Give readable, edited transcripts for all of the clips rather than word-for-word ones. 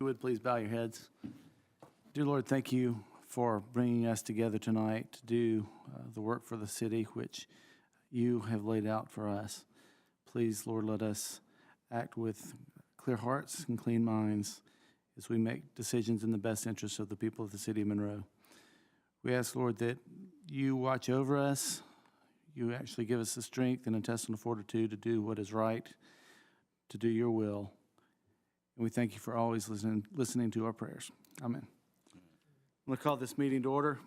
you would please bow your heads. Dear Lord, thank you for bringing us together tonight to do the work for the city which you have laid out for us. Please, Lord, let us act with clear hearts and clean minds as we make decisions in the best interest of the people of the city of Monroe. We ask, Lord, that you watch over us. You actually give us the strength and intestinal fortitude to do what is right, to do your will. And we thank you for always listening to our prayers. Amen. I'm going to call this meeting to order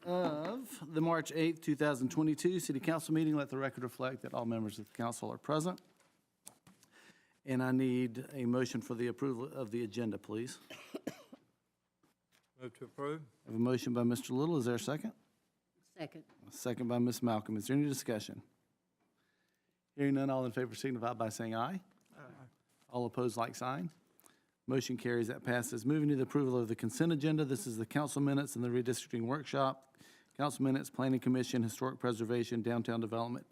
of the March 8th, 2022 City Council meeting. Let the record reflect that all members of the council are present. And I need a motion for the approval of the agenda, please. Move to approve. I have a motion by Mr. Little. Is there a second? Second. A second by Ms. Malcolm. Is there any discussion? Hearing none, all in favor signify by saying aye. Aye. All opposed, like sign. Motion carries. That passes. Moving to the approval of the consent agenda. This is the council minutes and the redistricting workshop. Council minutes, Planning Commission, Historic Preservation, Downtown Development,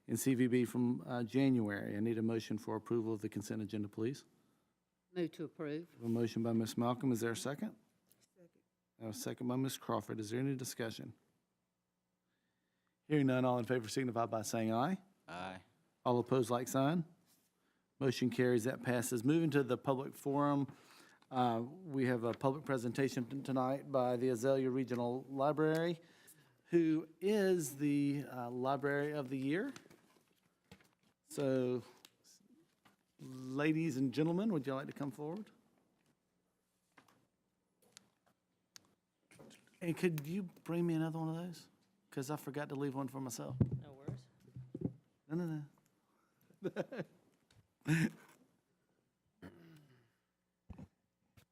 and CVB from January. I need a motion for approval of the consent agenda, please. Move to approve. A motion by Ms. Malcolm. Is there a second? Second. A second by Ms. Crawford. Is there any discussion? Hearing none, all in favor signify by saying aye. Aye. All opposed, like sign. Motion carries. That passes. Moving to the public forum, we have a public presentation tonight by the Azalea Regional Library, who is the Library of the Year. So, ladies and gentlemen, would you like to come forward? And could you bring me another one of those? Because I forgot to leave one for myself. No worries. No.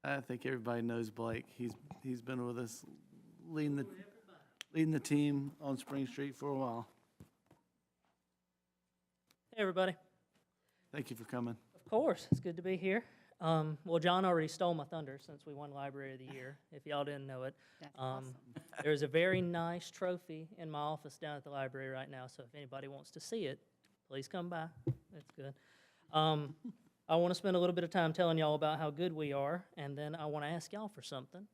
I think everybody knows Blake. He's been with us leading the team on Spring Street for a while. Hey, everybody. Thank you for coming. Of course, it's good to be here. Well, John already stole my thunder since we won Library of the Year, if y'all didn't know it. That's awesome. There's a very nice trophy in my office down at the library right now, so if anybody wants to see it, please come by. That's good. I want to spend a little bit of time telling y'all about how good we are, and then I want to ask y'all for something.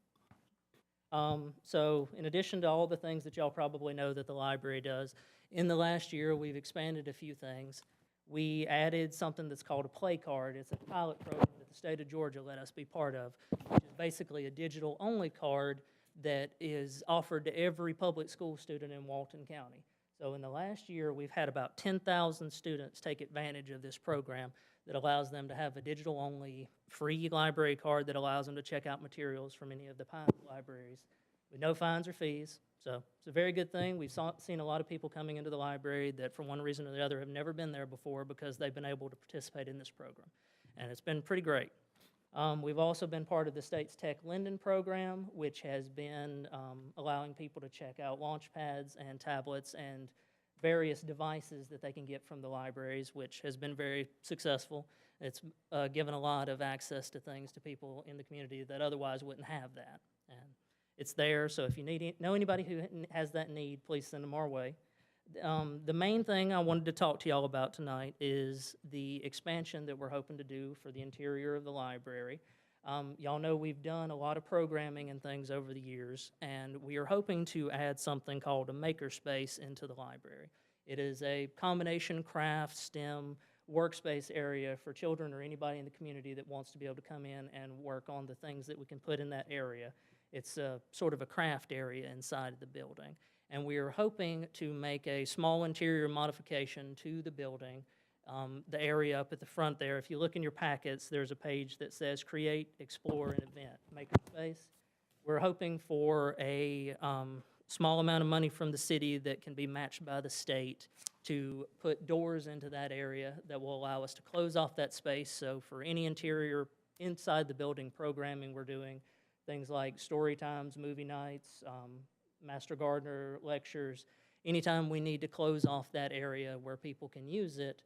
So in addition to all the things that y'all probably know that the library does, in the last year we've expanded a few things. We added something that's called a play card. It's a pilot program that the state of Georgia let us be part of, which is basically a digital-only card that is offered to every public school student in Walton County. So in the last year, we've had about 10,000 students take advantage of this program that allows them to have a digital-only free library card that allows them to check out materials from any of the Pine libraries with no fines or fees. So it's a very good thing. We've seen a lot of people coming into the library that for one reason or the other have never been there before because they've been able to participate in this program. And it's been pretty great. We've also been part of the state's Tech Lending program, which has been allowing people to check out launch pads and tablets and various devices that they can get from the libraries, which has been very successful. It's given a lot of access to things to people in the community that otherwise wouldn't have that. And it's there, so if you know anybody who has that need, please send them our way. The main thing I wanted to talk to y'all about tonight is the expansion that we're hoping to do for the interior of the library. Y'all know we've done a lot of programming and things over the years, and we are hoping to add something called a makerspace into the library. It is a combination craft, STEM, workspace area for children or anybody in the community that wants to be able to come in and work on the things that we can put in that area. It's sort of a craft area inside of the building. And we are hoping to make a small interior modification to the building. The area up at the front there, if you look in your packets, there's a page that says Create, Explore, and Event, Makerspace. We're hoping for a small amount of money from the city that can be matched by the state to put doors into that area that will allow us to close off that space. So for any interior inside the building programming we're doing, things like story times, movie nights, Master Gardener lectures, anytime we need to close off that area where people can use it,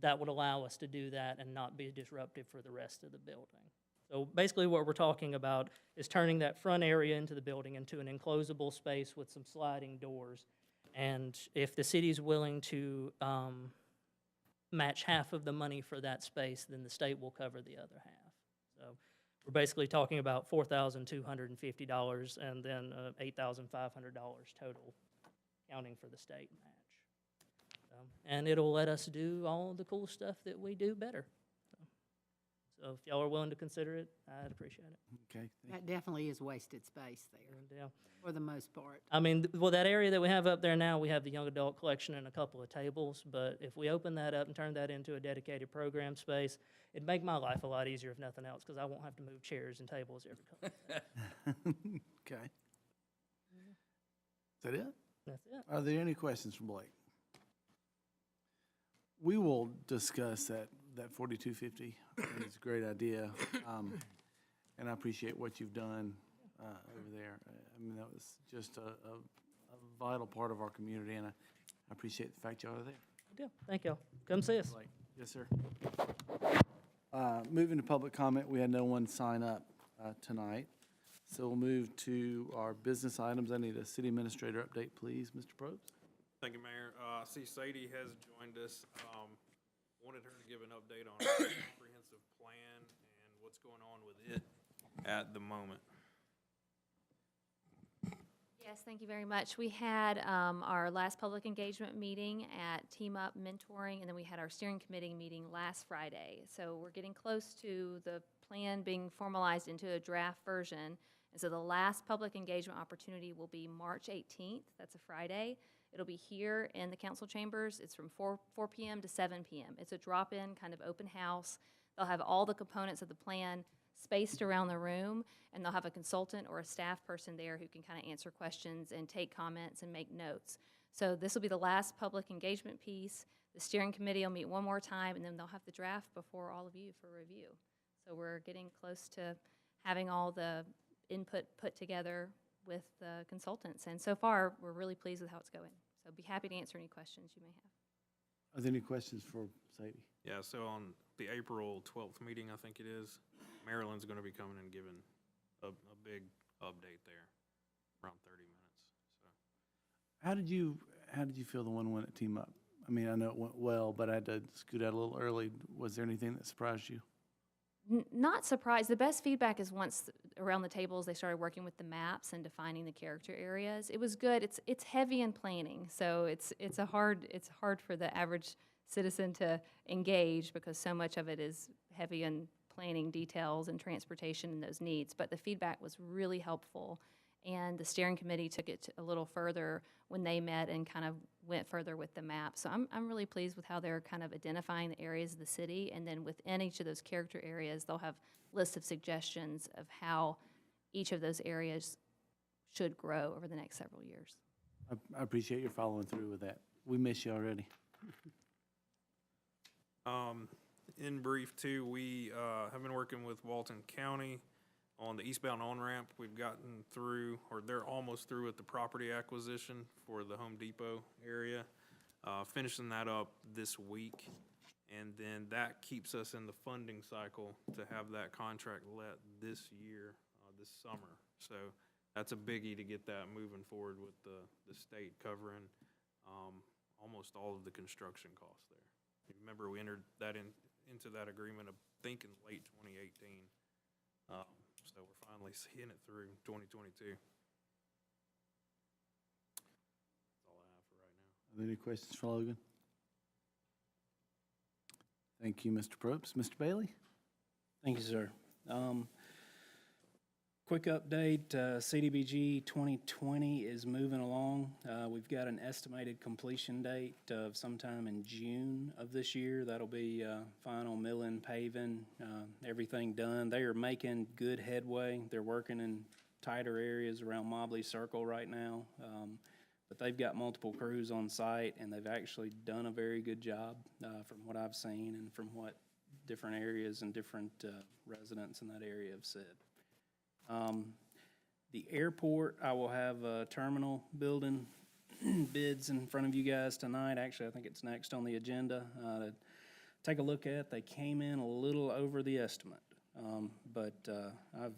that would allow us to do that and not be disruptive for the rest of the building. So basically what we're talking about is turning that front area into the building into an enclosable space with some sliding doors. And if the city's willing to match half of the money for that space, then the state will cover the other half. So we're basically talking about $4,250 and then $8,500 total, counting for the state match. And it'll let us do all the cool stuff that we do better. So if y'all are willing to consider it, I'd appreciate it. Okay, That definitely is wasted space there, And, yeah. for the most part. I mean, well, that area that we have up there now, we have the young adult collection and a couple of tables, but if we open that up and turn that into a dedicated program space, it'd make my life a lot easier if nothing else, because I won't have to move chairs and tables every couple. okay. Is that it? That's it. Are there any questions from Blake? We will discuss that 4250. I think it's a great idea. And I appreciate what you've done over there. I mean, that was just a vital part of our community, and I appreciate the fact y'all are there. Good deal. Thank y'all. Come see us. Blake. Yes, sir. Moving to public comment, we had no one sign up tonight. So we'll move to our business items. I need a city administrator update, please, Mr. Probst. Thank you, Mayor. I see Sadie has joined us. Wanted her to give an update on our comprehensive plan and what's going on with it at the moment. Yes, thank you very much. We had our last public engagement meeting at Team Up Mentoring, and then we had our steering committee meeting last Friday. So we're getting close to the plan being formalized into a draft version. And so the last public engagement opportunity will be March 18th. That's a Friday. It'll be here in the council chambers. It's from 4 p.m. to 7 p.m. It's a drop-in kind of open house. They'll have all the components of the plan spaced around the room, and they'll have a consultant or a staff person there who can kind of answer questions and take comments and make notes. So this will be the last public engagement piece. The steering committee will meet one more time, and then they'll have the draft before all of you for review. So we're getting close to having all the input put together with the consultants. And so far, we're really pleased with how it's going. So be happy to answer any questions you may have. Are there any questions for Sadie? Yeah, so on the April 12th meeting, I think it is, Maryland's going to be coming and giving a big update there, around 30 minutes. So. How did you feel the one went at Team Up? I mean, I know it went well, but I had to scoot out a little early. Was there anything that surprised you? Not surprised. The best feedback is once around the tables they started working with the maps and defining the character areas. It was good. It's heavy in planning, so it's hard for the average citizen to engage because so much of it is heavy in planning details and transportation and those needs. But the feedback was really helpful, and the steering committee took it a little further when they met and kind of went further with the map. So I'm really pleased with how they're kind of identifying the areas of the city, and then within each of those character areas, they'll have lists of suggestions of how each of those areas should grow over the next several years. I appreciate your following through with that. We miss you already. In brief, too, we have been working with Walton County on the eastbound on-ramp. We've gotten through, or they're almost through with the property acquisition for the Home Depot area. Finishing that up this week, and then that keeps us in the funding cycle to have that contract let this year, this summer. So that's a biggie to get that moving forward with the state covering almost all of the construction costs there. You remember we entered that into that agreement, I think, in late 2018. So we're finally seeing it through 2022. That's all I have for right now. Are there any questions for Logan? Thank you, Mr. Probst. Mr. Bailey? Thank you, sir. Quick update, Cdbg 2020 is moving along. We've got an estimated completion date of sometime in June of this year. That'll be final milling, paving, everything done. They are making good headway. They're working in tighter areas around Mobley Circle right now. But they've got multiple crews on site, and they've actually done a very good job from what I've seen and from what different areas and different residents in that area have said. The airport, I will have a terminal building bids in front of you guys tonight. Actually, I think it's next on the agenda to take a look at. They came in a little over the estimate, but I've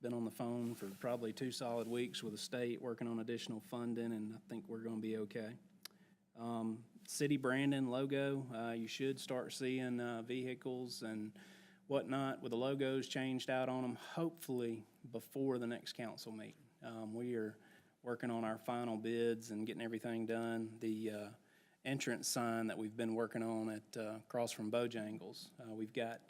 been on the phone for probably 2 solid weeks with the state working on additional funding, and I think we're going to be okay. City branding logo, you should start seeing vehicles and whatnot, with the logos changed out on them, hopefully before the next council meeting. We are working on our final bids and getting everything done. The entrance sign that we've been working on at across from Bojangles, we've got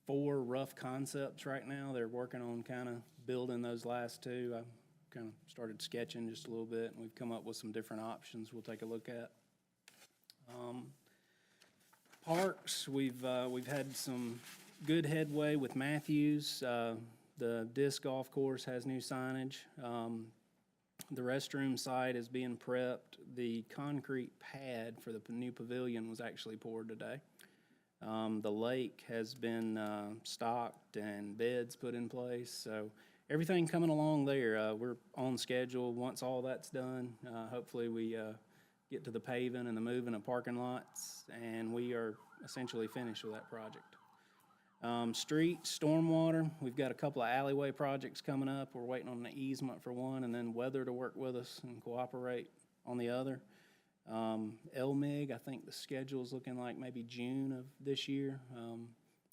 4 rough concepts right now. They're working on kind of building those last 2. I kind of started sketching just a little bit, and we've come up with some different options we'll take a look at. Parks, we've had some good headway with Matthews. The disc golf course has new signage. The restroom site is being prepped. The concrete pad for the new pavilion was actually poured today. The lake has been stocked and beds put in place, so everything coming along there. We're on schedule. Once all that's done, hopefully we get to the paving and the moving of parking lots, and we are essentially finished with that project. Street, stormwater, we've got a couple of alleyway projects coming up. We're waiting on an easement for one, and then weather to work with us and cooperate on the other. LMIG, I think the schedule's looking like maybe June of this year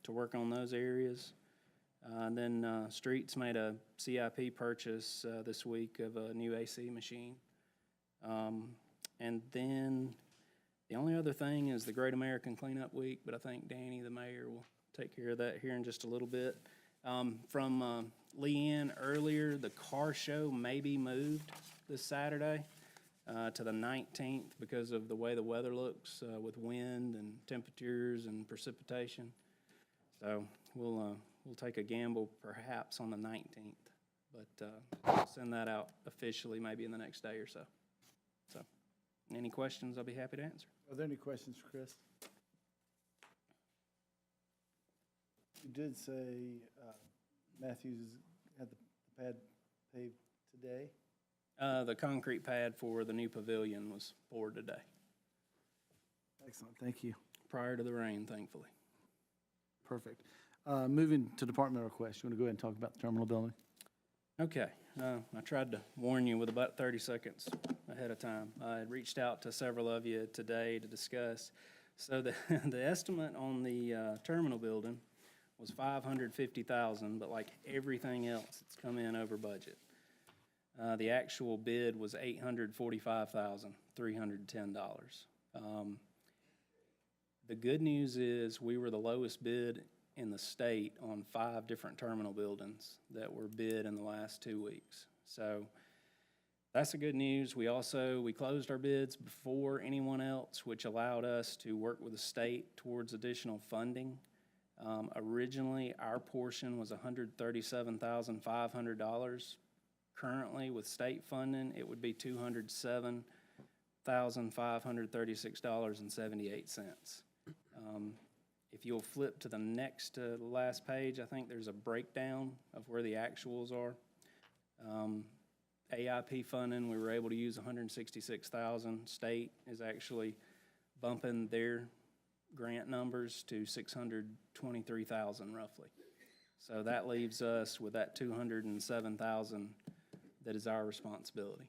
to work on those areas. And then Streets made a CIP purchase this week of a new AC machine. And then the only other thing is the Great American Cleanup Week, but I think Danny, the mayor, will take care of that here in just a little bit. From Leanne earlier, the car show may be moved this Saturday to the 19th because of the way the weather looks with wind and temperatures and precipitation. So we'll take a gamble perhaps on the 19th, but I'll send that out officially maybe in the next day or so. So any questions, I'll be happy to answer. Are there any questions for Chris? You did say Matthews had the pad paved today? The concrete pad for the new pavilion was poured today, Excellent, thank you. prior to the rain, thankfully. Perfect. Moving to departmental requests, you want to go ahead and talk about the terminal building? Okay, I tried to warn you with about 30 seconds ahead of time. I had reached out to several of you today to discuss. So the estimate on the terminal building was $550,000, but like everything else, it's come in over budget. The actual bid was $845,310. The good news is we were the lowest bid in the state on 5 different terminal buildings that were bid in the last 2 weeks. So that's the good news. We closed our bids before anyone else, which allowed us to work with the state towards additional funding. Originally, our portion was $137,500. Currently, with state funding, it would be $207,536.78. If you'll flip to the next to the last page, I think there's a breakdown of where the actuals are. AIP funding, we were able to use $166,000. State is actually bumping their grant numbers to $623,000 roughly. So that leaves us with that $207,000 that is our responsibility.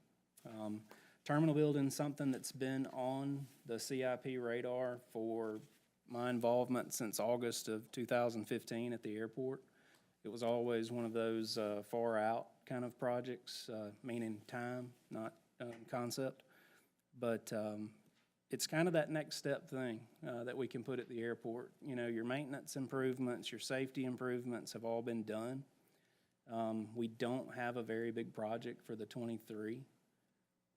Terminal building, something that's been on the CIP radar for my involvement since August of 2015 at the airport. It was always one of those far out kind of projects, meaning time, not concept. But it's kind of that next step thing that we can put at the airport. You know, your maintenance improvements, your safety improvements have all been done. We don't have a very big project for the 23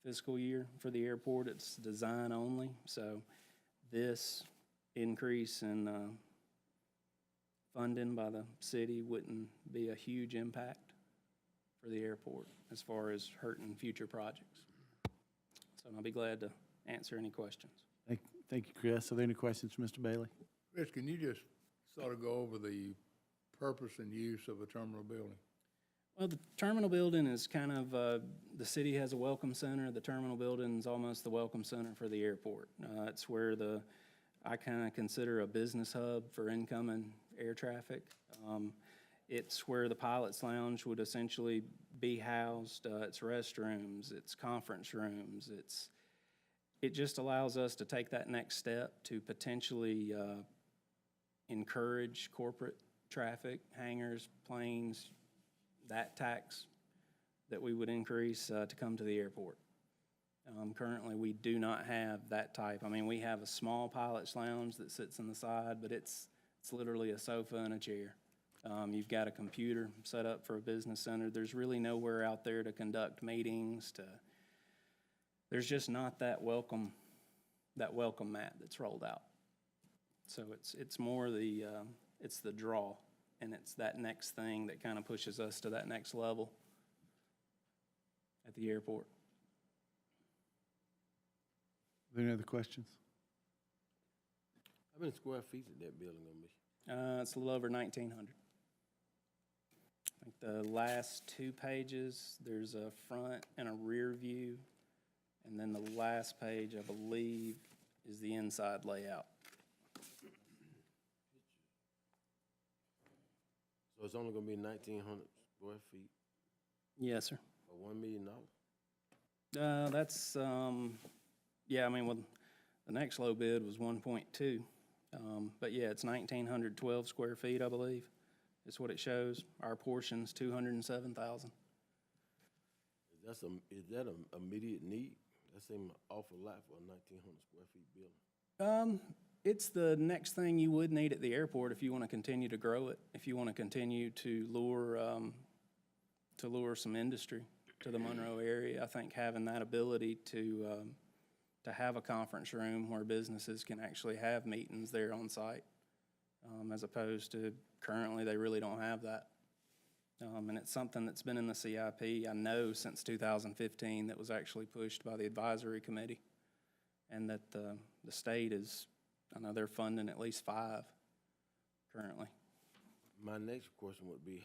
fiscal year for the airport. It's design only. So this increase in funding by the city wouldn't be a huge impact for the airport as far as hurting future projects. So I'll be glad to answer any questions. Thank you, Chris. Are there any questions for Mr. Bailey? Chris, can you just sort of go over the purpose and use of a terminal building? Well, the terminal building is kind of, the city has a welcome center. The terminal building is almost the welcome center for the airport. It's where I kind of consider a business hub for incoming air traffic. It's where the pilot's lounge would essentially be housed. It's restrooms, it's conference rooms. It just allows us to take that next step to potentially encourage corporate traffic, hangars, planes, that tax that we would increase to come to the airport. Currently, we do not have that type. I mean, we have a small pilot's lounge that sits on the side, but it's literally a sofa and a chair. You've got a computer set up for a business center. There's really nowhere out there to conduct meetings, there's just not that welcome mat that's rolled out. So it's more it's the draw, and it's that next thing that kind of pushes us to that next level at the airport. Are there any other questions? How many square feet is that building gonna be? It's a little over 1,900. I think the last 2 pages, there's a front and a rear view, and then the last page, I believe, is the inside layout. So it's only gonna be 1,900 square feet Yes, sir. for $1 million? That's, yeah, I mean, well, the next low bid was 1.2. But yeah, it's 1,912 square feet, I believe, is what it shows. Our portion's 207,000. Is that a immediate need? That seems awful lot for a 1,900 square feet building. It's the next thing you would need at the airport if you want to continue to grow it, if you want to continue to lure some industry to the Monroe area. I think having that ability to have a conference room where businesses can actually have meetings there on site, as opposed to currently they really don't have that. And it's something that's been in the CIP, I know, since 2015, that was actually pushed by the advisory committee, and that the state is, I know they're funding at least 5 currently. My next question would be,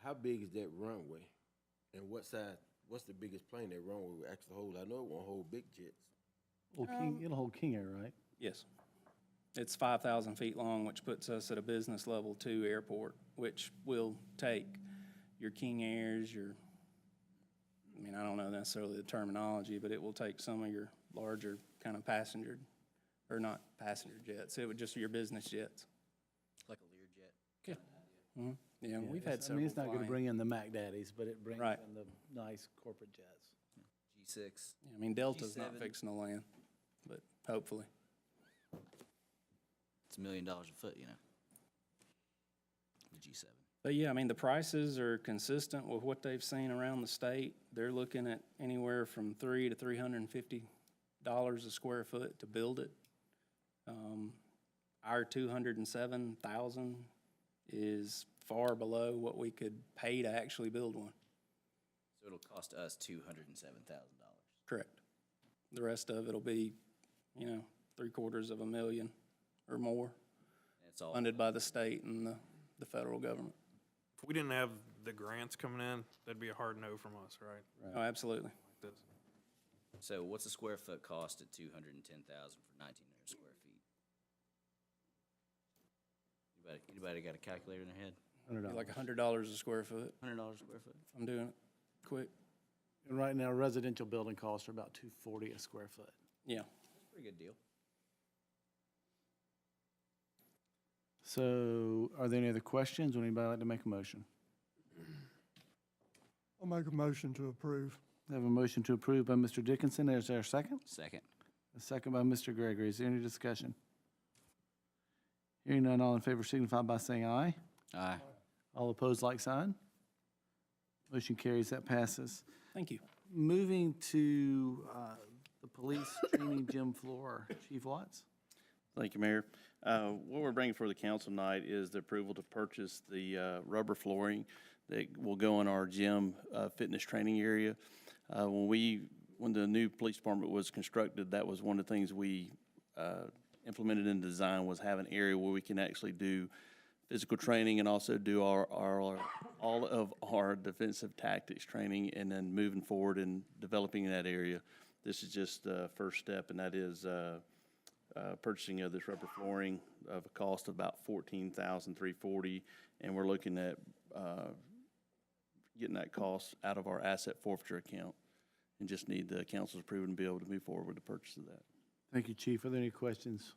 how big is that runway? And what size, what's the biggest plane that runway will actually hold? I know it won't hold big jets. It'll hold King Air, right? Yes. It's 5,000 feet long, which puts us at a business level 2 airport, which will take your King Airs, I mean, I don't know necessarily the terminology, but it will take some of your larger kind of passenger, or not passenger jets, it would just be your business jets. Like a Learjet. Mm-hmm. Yeah, we've It's- had I several mean, it's not gonna flying. bring in the Mac Daddies, but it brings Right. in the nice corporate jets. G6. Yeah, I mean, Delta's not G7. fixing to land, but hopefully. It's $1 million a foot, you know. The G7. But yeah, I mean, the prices are consistent with what they've seen around the state. They're looking at anywhere from $300 to $350 a square foot to build it. Our 207,000 is far below what we could pay to actually build one. So it'll cost us $207,000. Correct. The rest of it'll be, $750,000 or more, And it's all funded by the state and the federal government. If we didn't have the grants coming in, that'd be a hard no from us, right? Oh, absolutely. This. So what's a square foot cost at $210,000 for 1,900 square feet? Anybody got a calculator in their head? $100. Like $100 a square foot. $100 a square foot? I'm doing it quick. And right now, residential building costs are about $240 a square foot. Yeah. That's a pretty good deal. So are there any other questions? Would anybody like to make a motion? I'll make a motion to approve. I have a motion to approve by Mr. Dickinson. Is there a second? Second. A second by Mr. Gregory. Is there any discussion? Hearing none, all in favor signify by saying aye. Aye. All opposed, like sign. Motion carries, that passes. Thank you. Moving to the police training gym floor. Chief Watts? Thank you, Mayor. What we're bringing for the council tonight is the approval to purchase the rubber flooring that will go in our gym fitness training area. When the new police department was constructed, that was one of the things we implemented in design, was have an area where we can actually do physical training and also do all of our defensive tactics training, and then moving forward and developing in that area. This is just the first step, and that is purchasing of this rubber flooring of a cost of about $14,340, and we're looking at getting that cost out of our asset forfeiture account, and just need the council's approval to be able to move forward with the purchase of that. Thank you, Chief. Are there any questions?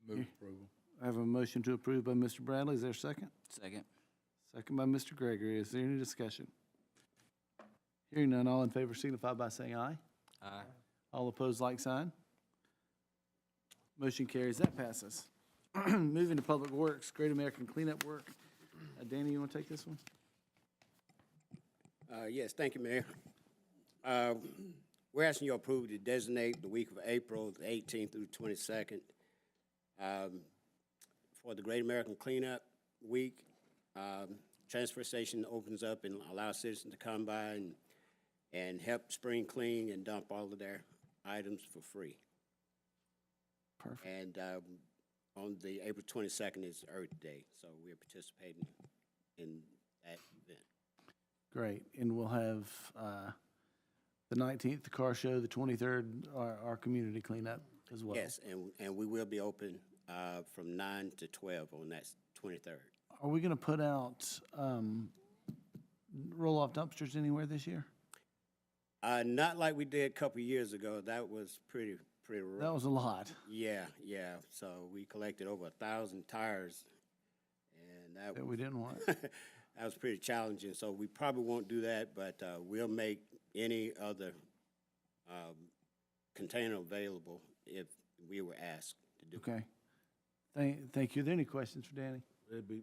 Move approval. I have a motion to approve by Mr. Bradley. Is there a second? Second. Second by Mr. Gregory. Is there any discussion? Hearing none, all in favor signify by saying aye. Aye. All opposed, like sign. Motion carries. That passes. Moving to Public Works, Great American Cleanup Work. Danny, you want to take this one? Yes, thank you, Mayor. We're asking your approval to designate the week of April the 18th through the 22nd for the Great American Cleanup Week. Transfer station opens up and allows citizens to come by and help spring clean and dump all of their items for free. Perfect. And on the April 22nd is Earth Day, so we're participating in that event. Great. And we'll have the 19th, the car show, the 23rd, our community cleanup as well. Yes, and we will be open from 9 to 12 on that 23rd. Are we going to put out roll-off dumpsters anywhere this year? Not like we did a couple years ago. That was pretty rough. That was a lot. Yeah. So we collected over 1,000 tires, and That we didn't want. that was pretty challenging. So we probably won't do that, but we'll make any other container available if we were asked to do. Okay. Thank you. Are there any questions for Danny?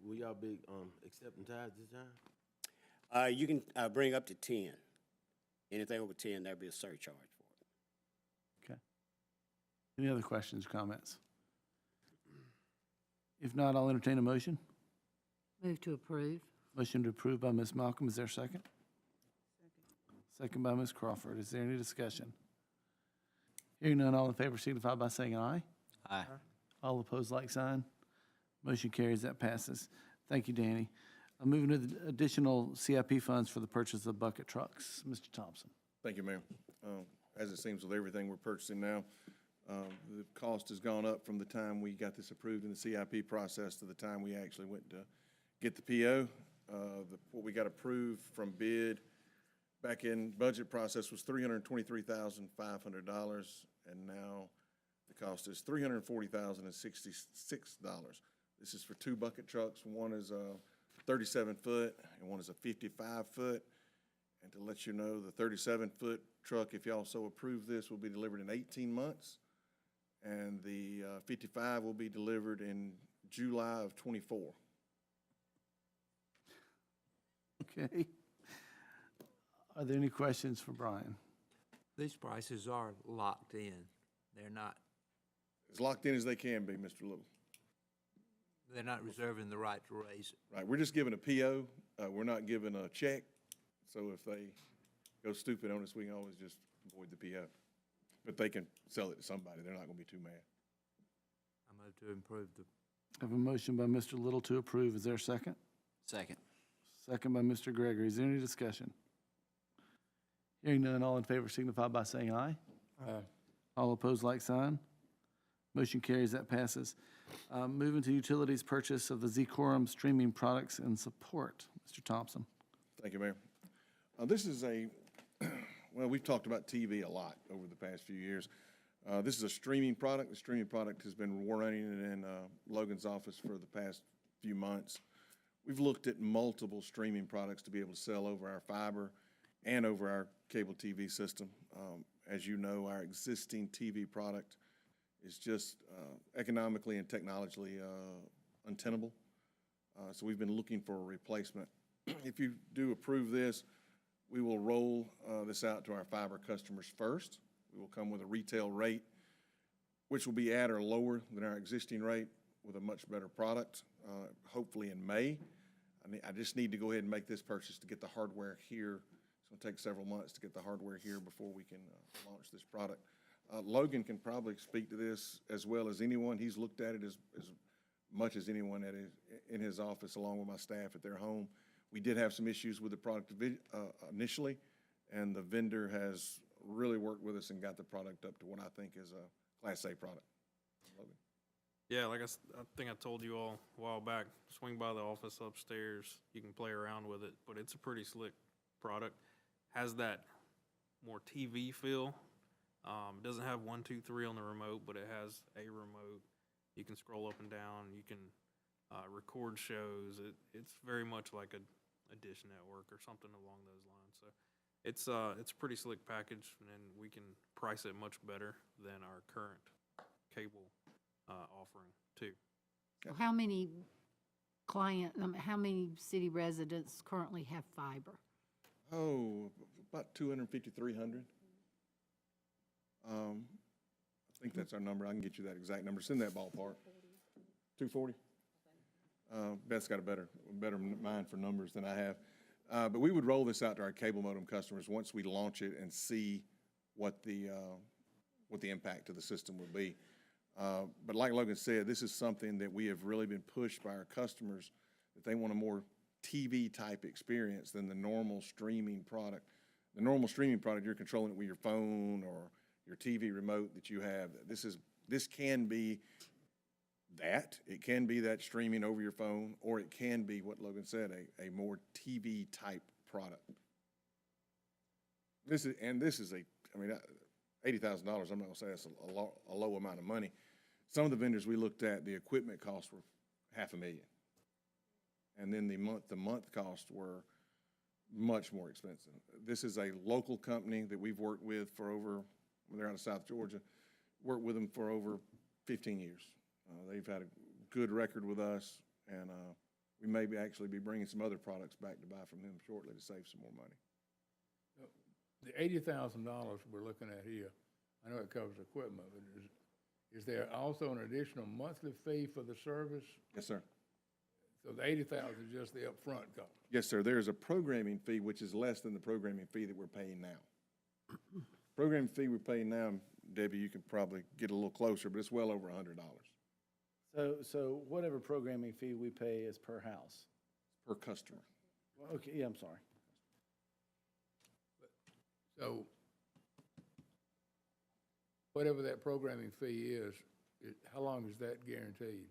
Will y'all be accepting tithes this time? You can bring up to 10. Anything over 10, there'll be a surcharge for it. Okay. Any other questions or comments? If not, I'll entertain a motion. Move to approve. Motion to approve by Ms. Malcolm. Is there a second? Second by Ms. Crawford. Is there any discussion? Hearing none, all in favor signify by saying aye. Aye. All opposed, like sign. Motion carries. That passes. Thank you, Danny. Moving to the additional CIP funds for the purchase of bucket trucks. Mr. Thompson. Thank you, Mayor. As it seems with everything we're purchasing now, the cost has gone up from the time we got this approved in the CIP process to the time we actually went to get the PO. What we got approved from bid back in budget process was $323,500, and now the cost is $340,066. This is for two bucket trucks. One is 37-foot, and one is a 55-foot. And to let you know, the 37-foot truck, if y'all so approve this, will be delivered in 18 months. And the 55 will be delivered in July of 24. Okay. Are there any questions for Brian? These prices are locked in. They're not, As locked in as they can be, Mr. Little. they're not reserving the right to raise it. Right, we're just giving a PO. We're not giving a check. So if they go stupid on us, we can always just void the PO. But they can sell it to somebody. They're not going to be too mad. I move to improve the. I have a motion by Mr. Little to approve. Is there a second? Second. Second by Mr. Gregory. Is there any discussion? Hearing none, all in favor signify by saying aye. Aye. All opposed, like sign. Motion carries. That passes. Moving to utilities purchase of the Z-Quorum streaming products and support. Mr. Thompson. Thank you, Mayor. This is well, we've talked about TV a lot over the past few years. This is a streaming product. The streaming product has been running in Logan's office for the past few months. We've looked at multiple streaming products to be able to sell over our fiber and over our cable TV system. As you know, our existing TV product is just economically and technologically untenable. So we've been looking for a replacement. If you do approve this, we will roll this out to our fiber customers first. We will come with a retail rate, which will be at or lower than our existing rate with a much better product, hopefully in May. I just need to go ahead and make this purchase to get the hardware here. It's going to take several months to get the hardware here before we can launch this product. Logan can probably speak to this as well as anyone. He's looked at it as much as anyone in his office, along with my staff at their home. We did have some issues with the product initially, and the vendor has really worked with us and got the product up to what I think is a Class A product. Logan. Yeah, like I think I told you all a while back, swing by the office upstairs. You can play around with it, but it's a pretty slick product. Has that more TV feel. It doesn't have 1, 2, 3 on the remote, but it has a remote. You can scroll up and down, you can record shows. It's very much like a Dish Network or something along those lines. So it's a pretty slick package, and we can price it much better than our current cable offering too. So how many how many city residents currently have fiber? Oh, about 250, 300. I think that's our number. I can get you that exact number. It's in that ballpark. 240? Beth's got a better mind for numbers than I have. But we would roll this out to our cable modem customers once we launch it and see what the impact to the system will be. But like Logan said, this is something that we have really been pushed by our customers, that they want a more TV-type experience than the normal streaming product. The normal streaming product, you're controlling it with your phone or your TV remote that you have. This can be that. It can be that streaming over your phone, or it can be what Logan said, a more TV-type product. This is $80,000, I'm not gonna say that's a low amount of money. Some of the vendors we looked at, the equipment costs were $500,000. And then the month-to-month costs were much more expensive. This is a local company that we've worked with for over, when they're out of South Georgia, worked with them for over 15 years. They've had a good record with us, and we may actually be bringing some other products back to buy from them shortly to save some more money. The $80,000 we're looking at here, I know it covers equipment, but is there also an additional monthly fee for the service? Yes, sir. So the $80,000 is just the upfront cost? Yes, sir. There is a programming fee, which is less than the programming fee that we're paying now. Programming fee we're paying now, Debbie, you could probably get a little closer, but it's well over $100. So whatever programming fee we pay is per house? Per customer. Well, okay, yeah, I'm sorry. So whatever that programming fee is, how long is that guaranteed?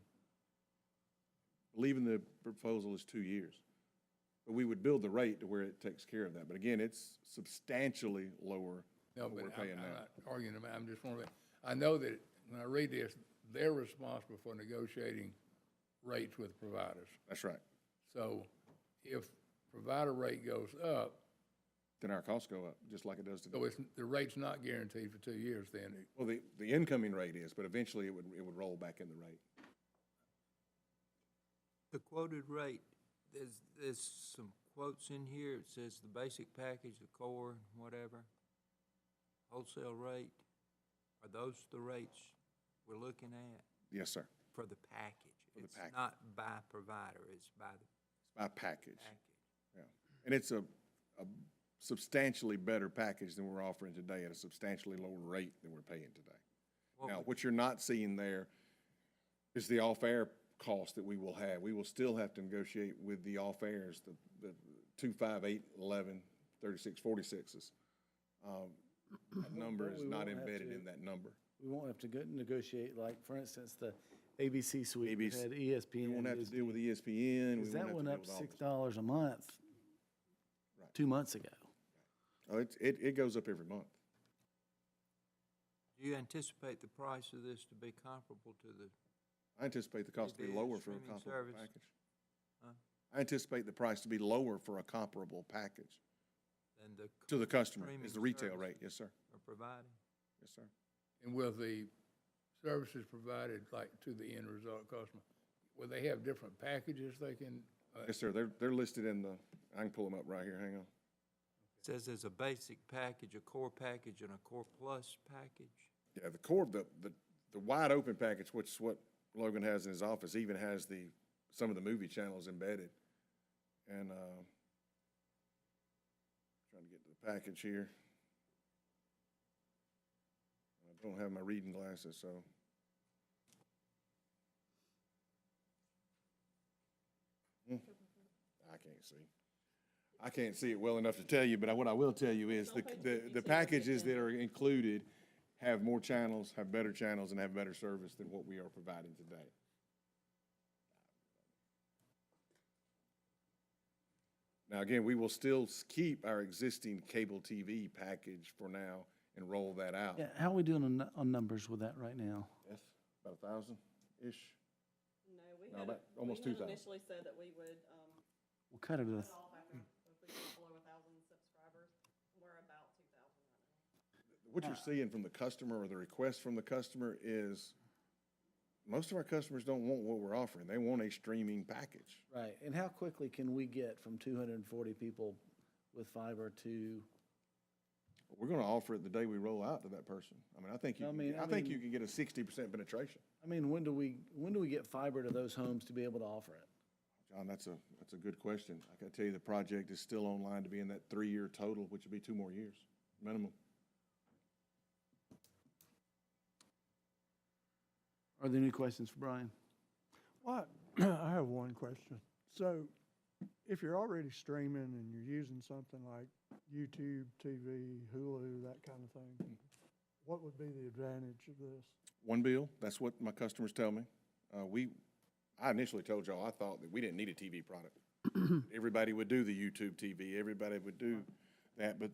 Believing the proposal is 2 years. But we would build the rate to where it takes care of that. But again, it's substantially lower No, than but what we're paying I'm now. not arguing about it. I'm just wondering, I know that when I read this, they're responsible for negotiating rates with providers. That's right. So if provider rate goes up, Then our costs go up, just like it does today. so the rate's not guaranteed for 2 years then? Well, the incoming rate is, but eventually it would roll back in the rate. The quoted rate, there's some quotes in here. It says the basic package, the core, whatever. Wholesale rate, are those the rates we're looking at Yes, sir. for the package? For the It's package. not by provider, it's by the By package. package. Yeah. And it's a substantially better package than we're offering today at a substantially lower rate than we're paying today. What Now, would- what you're not seeing there is the off-air cost that we will have. We will still have to negotiate with the off-airs, the 2, 5, 8, 11, 36, 46s. That number But is we not won't have embedded to- in that number. We won't have to negotiate, like, for instance, the ABC suite that ABC had ESPN. We won't have to Disney. deal with ESPN. We Because won't that have to went deal up with all this. $6 a month Right. 2 months ago. Oh, it goes up every month. Do you anticipate the price of this to be comparable to the, I anticipate the cost to be Maybe lower for a streaming comparable service. package. Huh? I anticipate the price to be lower for a comparable package than the to the customer, streaming is the retail service rate. Yes, sir. are providing? Yes, sir. And will the services provided, like, to the end result customer, will they have different packages they can? Yes, sir. They're listed in the, I can pull them up right here. Hang on. It says there's a basic package, a core package, and a core plus package. Yeah, the core, the wide open package, which is what Logan has in his office, even has some of the movie channels embedded. And, trying to get to the package here. I don't have my reading glasses, so. I can't see. I can't see it well enough to tell you, but what I will tell you is the packages that are included have more channels, have better channels, and have better service than what we are providing today. Now, again, we will still keep our existing cable TV package for now and roll that out. Yeah, how are we doing on numbers with that right now? Yes, about 1,000. No, we No, had, about almost 2,000. initially said that we would, We'll cut it cut at, off after if we got below 1,000 subscribers. We're about 2,000 right now. What you're seeing from the customer or the request from the customer is, most of our customers don't want what we're offering. They want a streaming package. right, and how quickly can we get from 240 people with fiber to, We're gonna offer it the day we roll out to that person. I mean, I think you, I mean- I think you can get a 60% penetration. I mean, when do we get fiber to those homes to be able to offer it? John, that's a good question. I gotta tell you, the project is still online to be in that 3-year total, which would be 2 more years, minimum. Are there any questions for Brian? Well, I have one question. So if you're already streaming and you're using something like YouTube, TV, Hulu, that kind of thing, what would be the advantage of this? One bill, that's what my customers tell me. I initially told y'all I thought that we didn't need a TV product. Everybody would do the YouTube TV, everybody would do that, but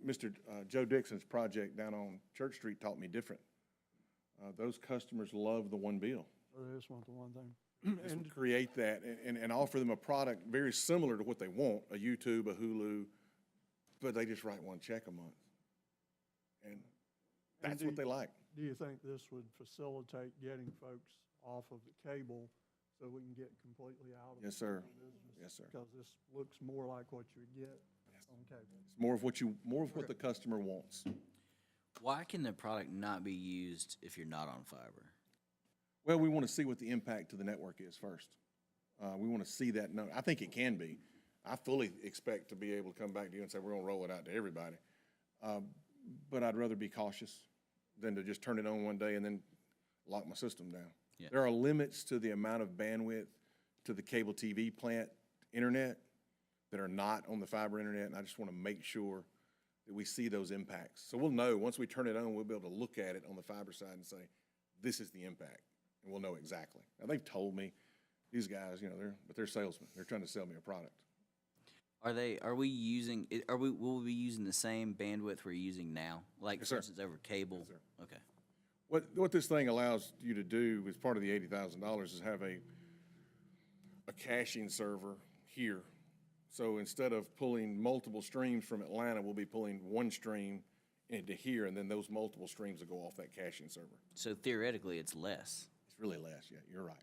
Mr. Joe Dixon's project down on Church Street taught me different. Those customers love the one bill. So they just want the one thing. Just create that and offer them a product very similar to what they want, a YouTube, a Hulu, but they just write one check a month. And that's what they like. Do you think this would facilitate getting folks off of the cable so we can get completely out of Yes, the sir. business? Yes, sir. Because this looks more like what you would get on cable. It's more of what the customer wants. Why can the product not be used if you're not on fiber? Well, we want to see what the impact to the network is first. We want to see that. No, I think it can be. I fully expect to be able to come back to you and say, we're going to roll it out to everybody. But I'd rather be cautious than to just turn it on one day and then lock my system down. Yeah. There are limits to the amount of bandwidth to the cable TV plant internet that are not on the fiber internet, and I just want to make sure that we see those impacts. So we'll know, once we turn it on, we'll be able to look at it on the fiber side and say, this is the impact, and we'll know exactly. Now, they've told me, these guys, you know, they're salesmen. They're trying to sell me a product. Will we be using the same bandwidth we're using now? Like, Yes, for sir. instance, over cable? Yes, sir. Okay. What this thing allows you to do as part of the $80,000 is have a caching server here. So instead of pulling multiple streams from Atlanta, we'll be pulling one stream into here, and then those multiple streams will go off that caching server. So theoretically, it's less. It's really less, yeah, you're right.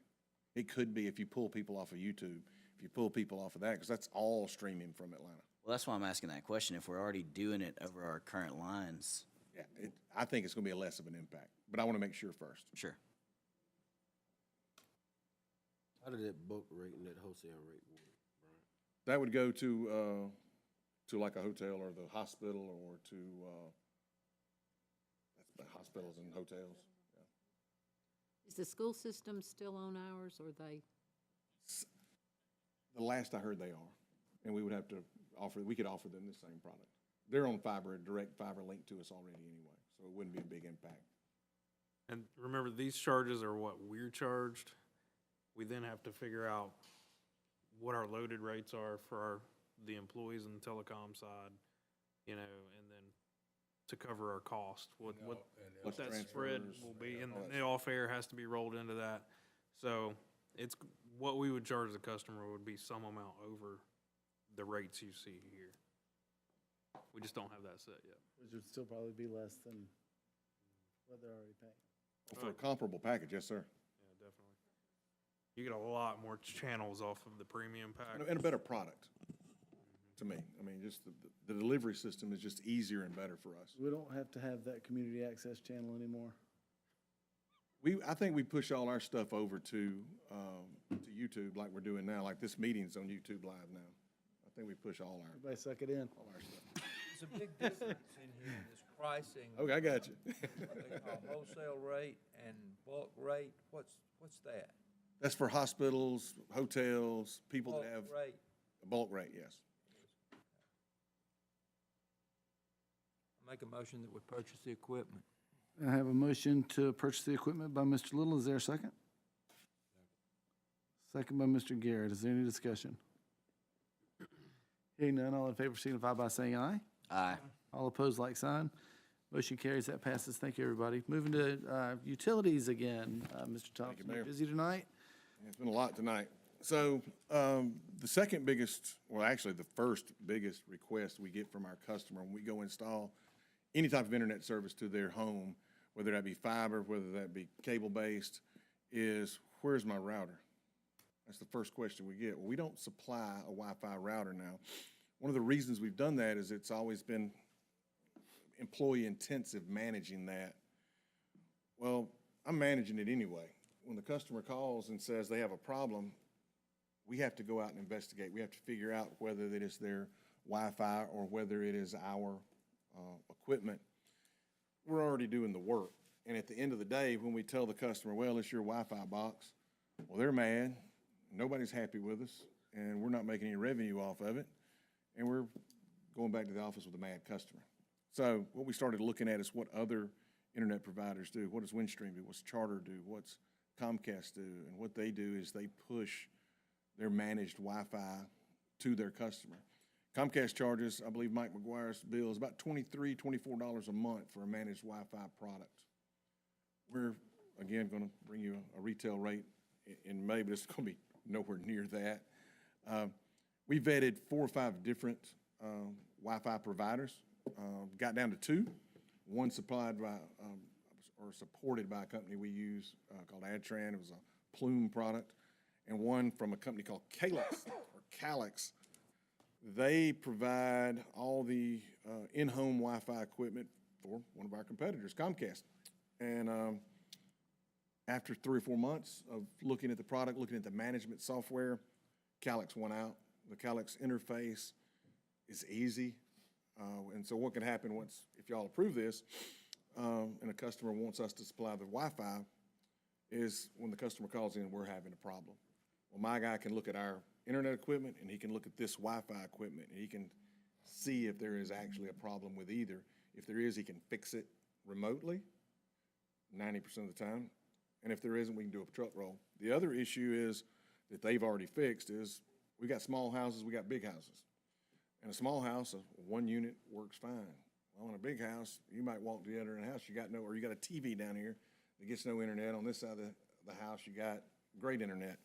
It could be if you pull people off of YouTube, if you pull people off of that, because that's all streaming from Atlanta. Well, that's why I'm asking that question. If we're already doing it over our current lines. Yeah, I think it's going to be less of an impact, but I want to make sure first. Sure. How did that bulk rate and that wholesale rate work, Brian? That would go to like a hotel or the hospital or to, that's the hospitals and hotels. Yeah. Is the school system still on ours, or they? The last I heard they are, and we would have to we could offer them the same product. They're on fiber, a direct fiber link to us already anyway, so it wouldn't be a big impact. And remember, these charges are what we're charged. We then have to figure out what our loaded rates are for the employees in the telecom side, you know, and then to cover our cost, what that spread transfers, will be, and all that the off-air has to be rolled into that. So it's, what we would charge the customer would be some amount over the rates you see here. We just don't have that set yet. Which would still probably be less than what they're already paying. For a comparable package, yes, sir. Yeah, definitely. You get a lot more channels off of the premium pack. And a better product, to me. I mean, just the delivery system is just easier and better for us. We don't have to have that community access channel anymore. I think we push all our stuff over to YouTube like we're doing now, like this meeting's on YouTube Live now. I think we push all Everybody suck it in. our stuff. There's a big difference in here in this pricing. Okay, I got you. What they call wholesale rate and bulk rate. What's that? That's for hospitals, hotels, people Bulk that have rate. a bulk rate, yes. Make a motion that we purchase the equipment. I have a motion to purchase the equipment by Mr. Little. Is there a second? Second by Mr. Garrett. Is there any discussion? Hearing none, all in favor signify by saying aye. Aye. All opposed, like sign. Motion carries, that passes. Thank you, everybody. Moving to utilities again. Mr. Thompson, Mayor. you busy tonight? Yeah, it's been a lot tonight. So, the second biggest, well, actually, the first biggest request we get from our customer when we go install any type of internet service to their home, whether that be fiber, whether that be cable-based, is where's my router? That's the first question we get. Well, we don't supply a Wi-Fi router now. One of the reasons we've done that is it's always been employee-intensive managing that. Well, I'm managing it anyway. When the customer calls and says they have a problem, we have to go out and investigate. We have to figure out whether it is their Wi-Fi or whether it is our equipment. We're already doing the work. And at the end of the day, when we tell the customer, well, it's your Wi-Fi box, well, they're mad. Nobody's happy with us, and we're not making any revenue off of it. And we're going back to the office with a mad customer. So what we started looking at is what other internet providers do. What does Windstream do? What's Charter do? What's Comcast do? And what they do is they push their managed Wi-Fi to their customer. Comcast charges, I believe Mike McGuire's bill is about $23, $24 a month for a managed Wi-Fi product. We're, again, going to bring you a retail rate in May, but it's going to be nowhere near that. We vetted 4 or 5 different Wi-Fi providers, got down to 2. One supplied by or supported by a company we use called Adjourn. It was a Plume product. And one from a company called Calix. They provide all the in-home Wi-Fi equipment for one of our competitors, Comcast. And after 3 or 4 months of looking at the product, looking at the management software, Calix went out. The Calix interface is easy. And so what can happen once, if y'all approve this, and a customer wants us to supply the Wi-Fi, is when the customer calls in, we're having a problem. Well, my guy can look at our internet equipment, and he can look at this Wi-Fi equipment, and he can see if there is actually a problem with either. If there is, he can fix it remotely, 90% of the time. And if there isn't, we can do a truck roll. The other issue is that they've already fixed is we got small houses, we got big houses. In a small house, one unit works fine. Well, in a big house, you might walk to the other end of the house, you got or you got a TV down here that gets no internet. On this side of the house, you got great internet.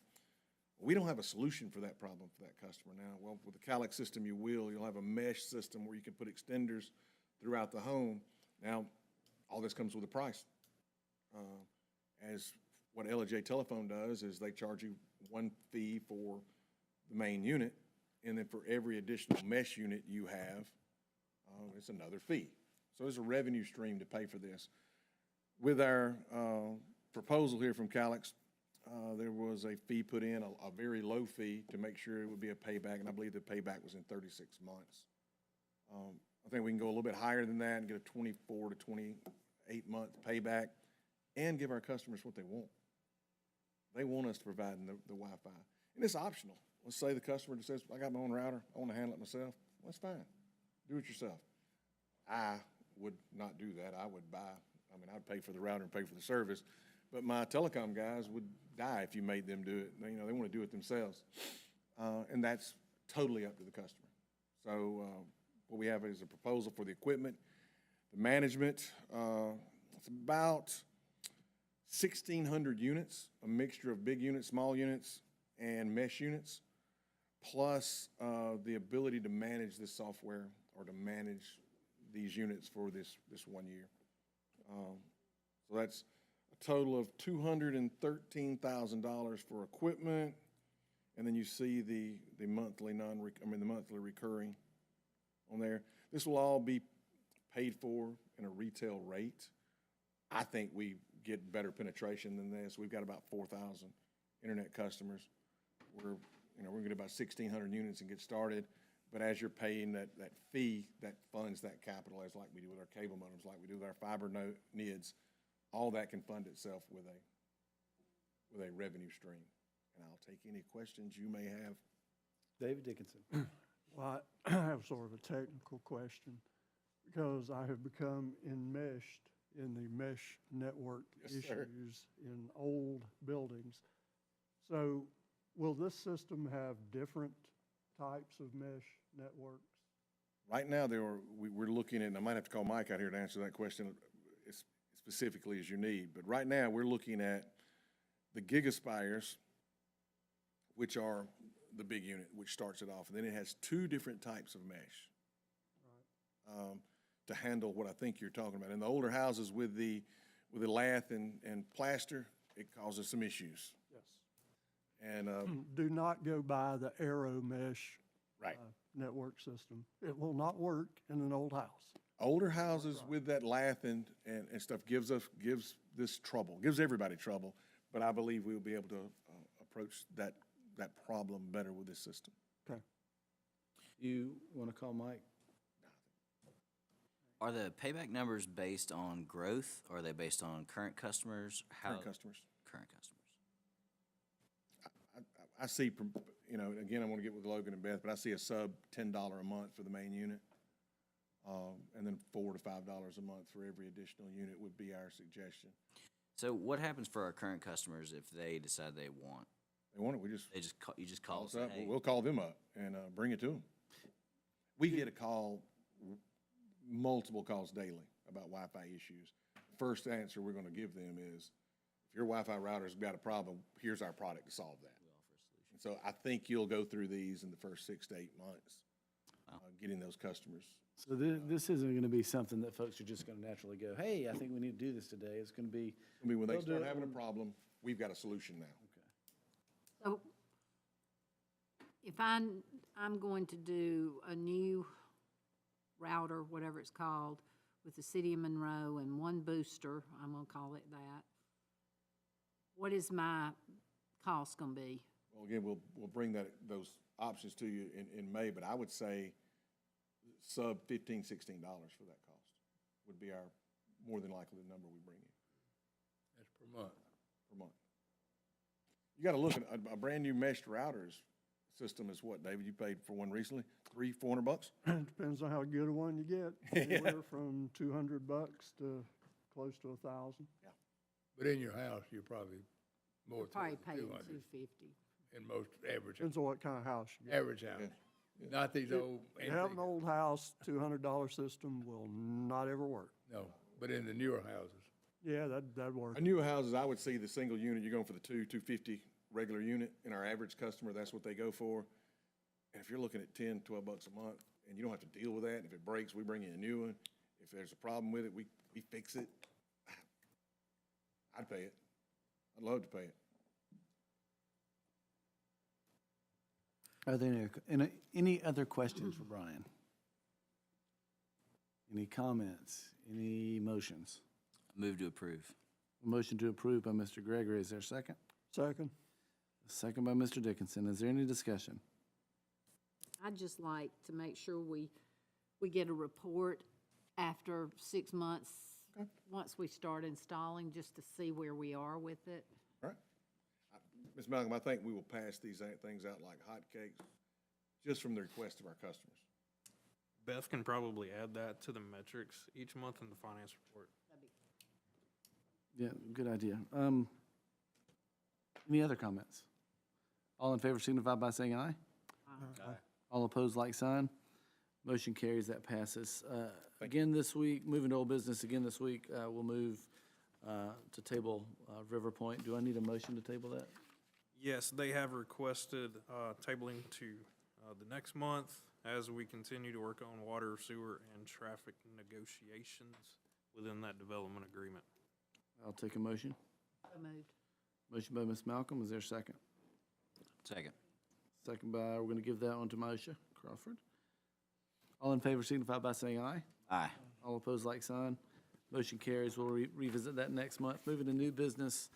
We don't have a solution for that problem for that customer now. Well, with the Calix system, you'll have a mesh system where you can put extenders throughout the home. Now, all this comes with a price. As what LJ Telephone does is they charge you one fee for the main unit, and then for every additional mesh unit you have, it's another fee. So there's a revenue stream to pay for this. With our proposal here from Calix, there was a fee put in, a very low fee to make sure it would be a payback, and I believe the payback was in 36 months. I think we can go a little bit higher than that and get a 24 to 28-month payback and give our customers what they want. They want us to provide the Wi-Fi. And it's optional. Let's say the customer just says, I got my own router, I want to handle it myself. Well, that's fine. Do it yourself. I would not do that. I'd pay for the router and pay for the service, but my telecom guys would die if you made them do it. They want to do it themselves. And that's totally up to the customer. So what we have is a proposal for the equipment, the management. It's about 1,600 units, a mixture of big units, small units, and mesh units, plus the ability to manage this software or to manage these units for this 1 year. So that's a total of $213,000 for equipment, and then you see the monthly recurring on there. This will all be paid for in a retail rate. I think we get better penetration than this. We've got about 4,000 internet customers. We're going to get about 1,600 units and get started. But as you're paying that fee, that funds that capital, as like we do with our cable modems, like we do with our fiber NIDs, all that can fund itself with a revenue stream. And I'll take any questions you may have. David Dickinson. Well, I have sort of a technical question because I have become enmeshed in the mesh network issues in old buildings. So will this system have different types of mesh networks? Right now, we're looking at, and I might have to call Mike out here to answer that question as specifically as you need, but right now, we're looking at the gigaspires, which are the big unit, which starts it off, and then it has two different types of mesh to handle what I think you're talking about. In the older houses with the lath and plaster, it causes some issues. Yes. And, Do not go by the Aero Mesh. Right. Network system. It will not work in an old house. older houses with that lath and stuff gives this trouble, gives everybody trouble, but I believe we'll be able to approach that problem better with this system. Okay. You want to call Mike? Are the payback numbers based on growth, or are they based on current customers? Current customers. Current customers. I see, you know, again, I want to get with Logan and Beth, but I see a sub $10 a month for the main unit. And then $4 to $5 a month for every additional unit would be our suggestion. So what happens for our current customers if they decide they want? They want it, You just call us us up. hey. We'll call them up and bring it to them. We get a call, multiple calls daily about Wi-Fi issues. First answer we're going to give them is, if your Wi-Fi router's got a problem, here's our product to solve that. And so I think you'll go through these in the first 6 to 8 months, getting those customers. So this isn't going to be something that folks are just going to naturally go, hey, I think we need to do this today. It's going to be. When they they'll do start it having a when- problem, we've got a solution now. So if I'm going to do a new router, whatever it's called, with the city of Monroe and one booster, I'm gonna call it that, what is my cost gonna be? Well, again, we'll bring those options to you in May, but I would say sub $15, $16 for that cost would be our more than likely the number we bring you. That's per month. Per month. You gotta look at a brand new meshed routers system is what, David, you paid for one recently? $300-400? Depends on how good a one you get. Anywhere from $200 to close to $1,000. Yeah. But in your house, you're probably more Probably than paying 200 $250. in most average, Depends on what kind of house you get. average house. Not these old If you have an antique. old house, $200 system will not ever work. No, but in the newer houses. Yeah, that'd work. A newer houses, I would see the single unit, you're going for the $250 regular unit. In our average customer, that's what they go for. And if you're looking at $10, $12 a month, and you don't have to deal with that, and if it breaks, we bring you a new one. If there's a problem with it, we fix it. I'd pay it. I'd love to pay it. Are there any other questions for Brian? Any comments? Any motions? Move to approve. A motion to approve by Mr. Gregory. Is there a second? Second. A second by Mr. Dickinson. Is there any discussion? I'd just like to make sure we get a report after 6 months, once we start installing, just to see where we are with it. All right. Ms. Malcolm, I think we will pass these things out like hotcakes, just from the request of our customers. Beth can probably add that to the metrics each month in the finance report. Yeah, good idea. Any other comments? All in favor signify by saying aye. Aye. All opposed, like sign. Motion carries, that passes. Again this week, moving to old business again this week, we'll move to table River Point. Do I need a motion to table that? Yes, they have requested tabling to the next month as we continue to work on water, sewer, and traffic negotiations within that development agreement. I'll take a motion. So moved. Motion by Ms. Malcolm. Is there a second? Second. Second by, we're going to give that one to Moshe Crawford. All in favor signify by saying aye. Aye. All opposed, like sign. Motion carries. We'll revisit that next month. Moving to new business,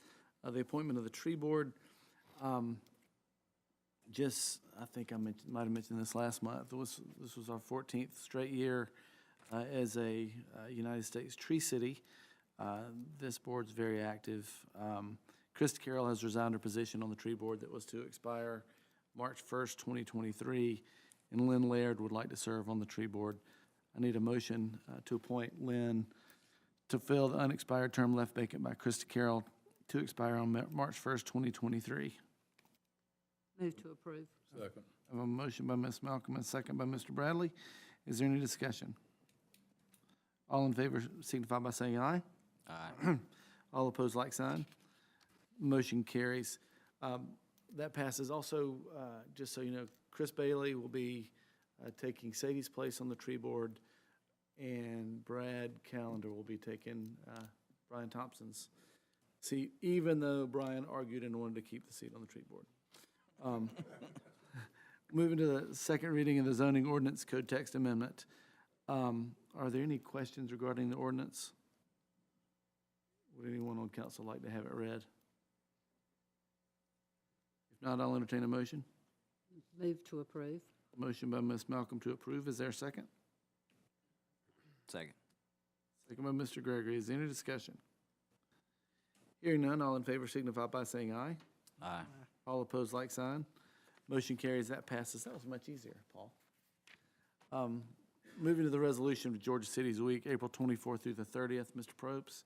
the appointment of the tree board. I think I might have mentioned this last month. This was our 14th straight year as a United States tree city. This board's very active. Krista Carroll has resigned her position on the tree board that was to expire March 1st, 2023, and Lynn Laird would like to serve on the tree board. I need a motion to appoint Lynn to fill the unexpired term left vacant by Krista Carroll to expire on March 1st, 2023. Move to approve. Second. I have a motion by Ms. Malcolm and a second by Mr. Bradley. Is there any discussion? All in favor signify by saying aye. Aye. All opposed, like sign. Motion carries. That passes. Also, just so you know, Chris Bailey will be taking Sadie's place on the tree board, and Brad Callender will be taking Brian Thompson's seat, even though Brian argued and wanted to keep the seat on the tree board. Moving to the second reading of the zoning ordinance code text amendment. Are there any questions regarding the ordinance? Would anyone on council like to have it read? If not, I'll entertain a motion. Move to approve. Motion by Ms. Malcolm to approve. Is there a second? Second. Second by Mr. Gregory. Is there any discussion? Hearing none, all in favor signify by saying aye. Aye. All opposed, like sign. Motion carries. That passes. That was much easier, Paul. Moving to the resolution of Georgia Cities Week, April 24th through the 30th. Mr. Probst.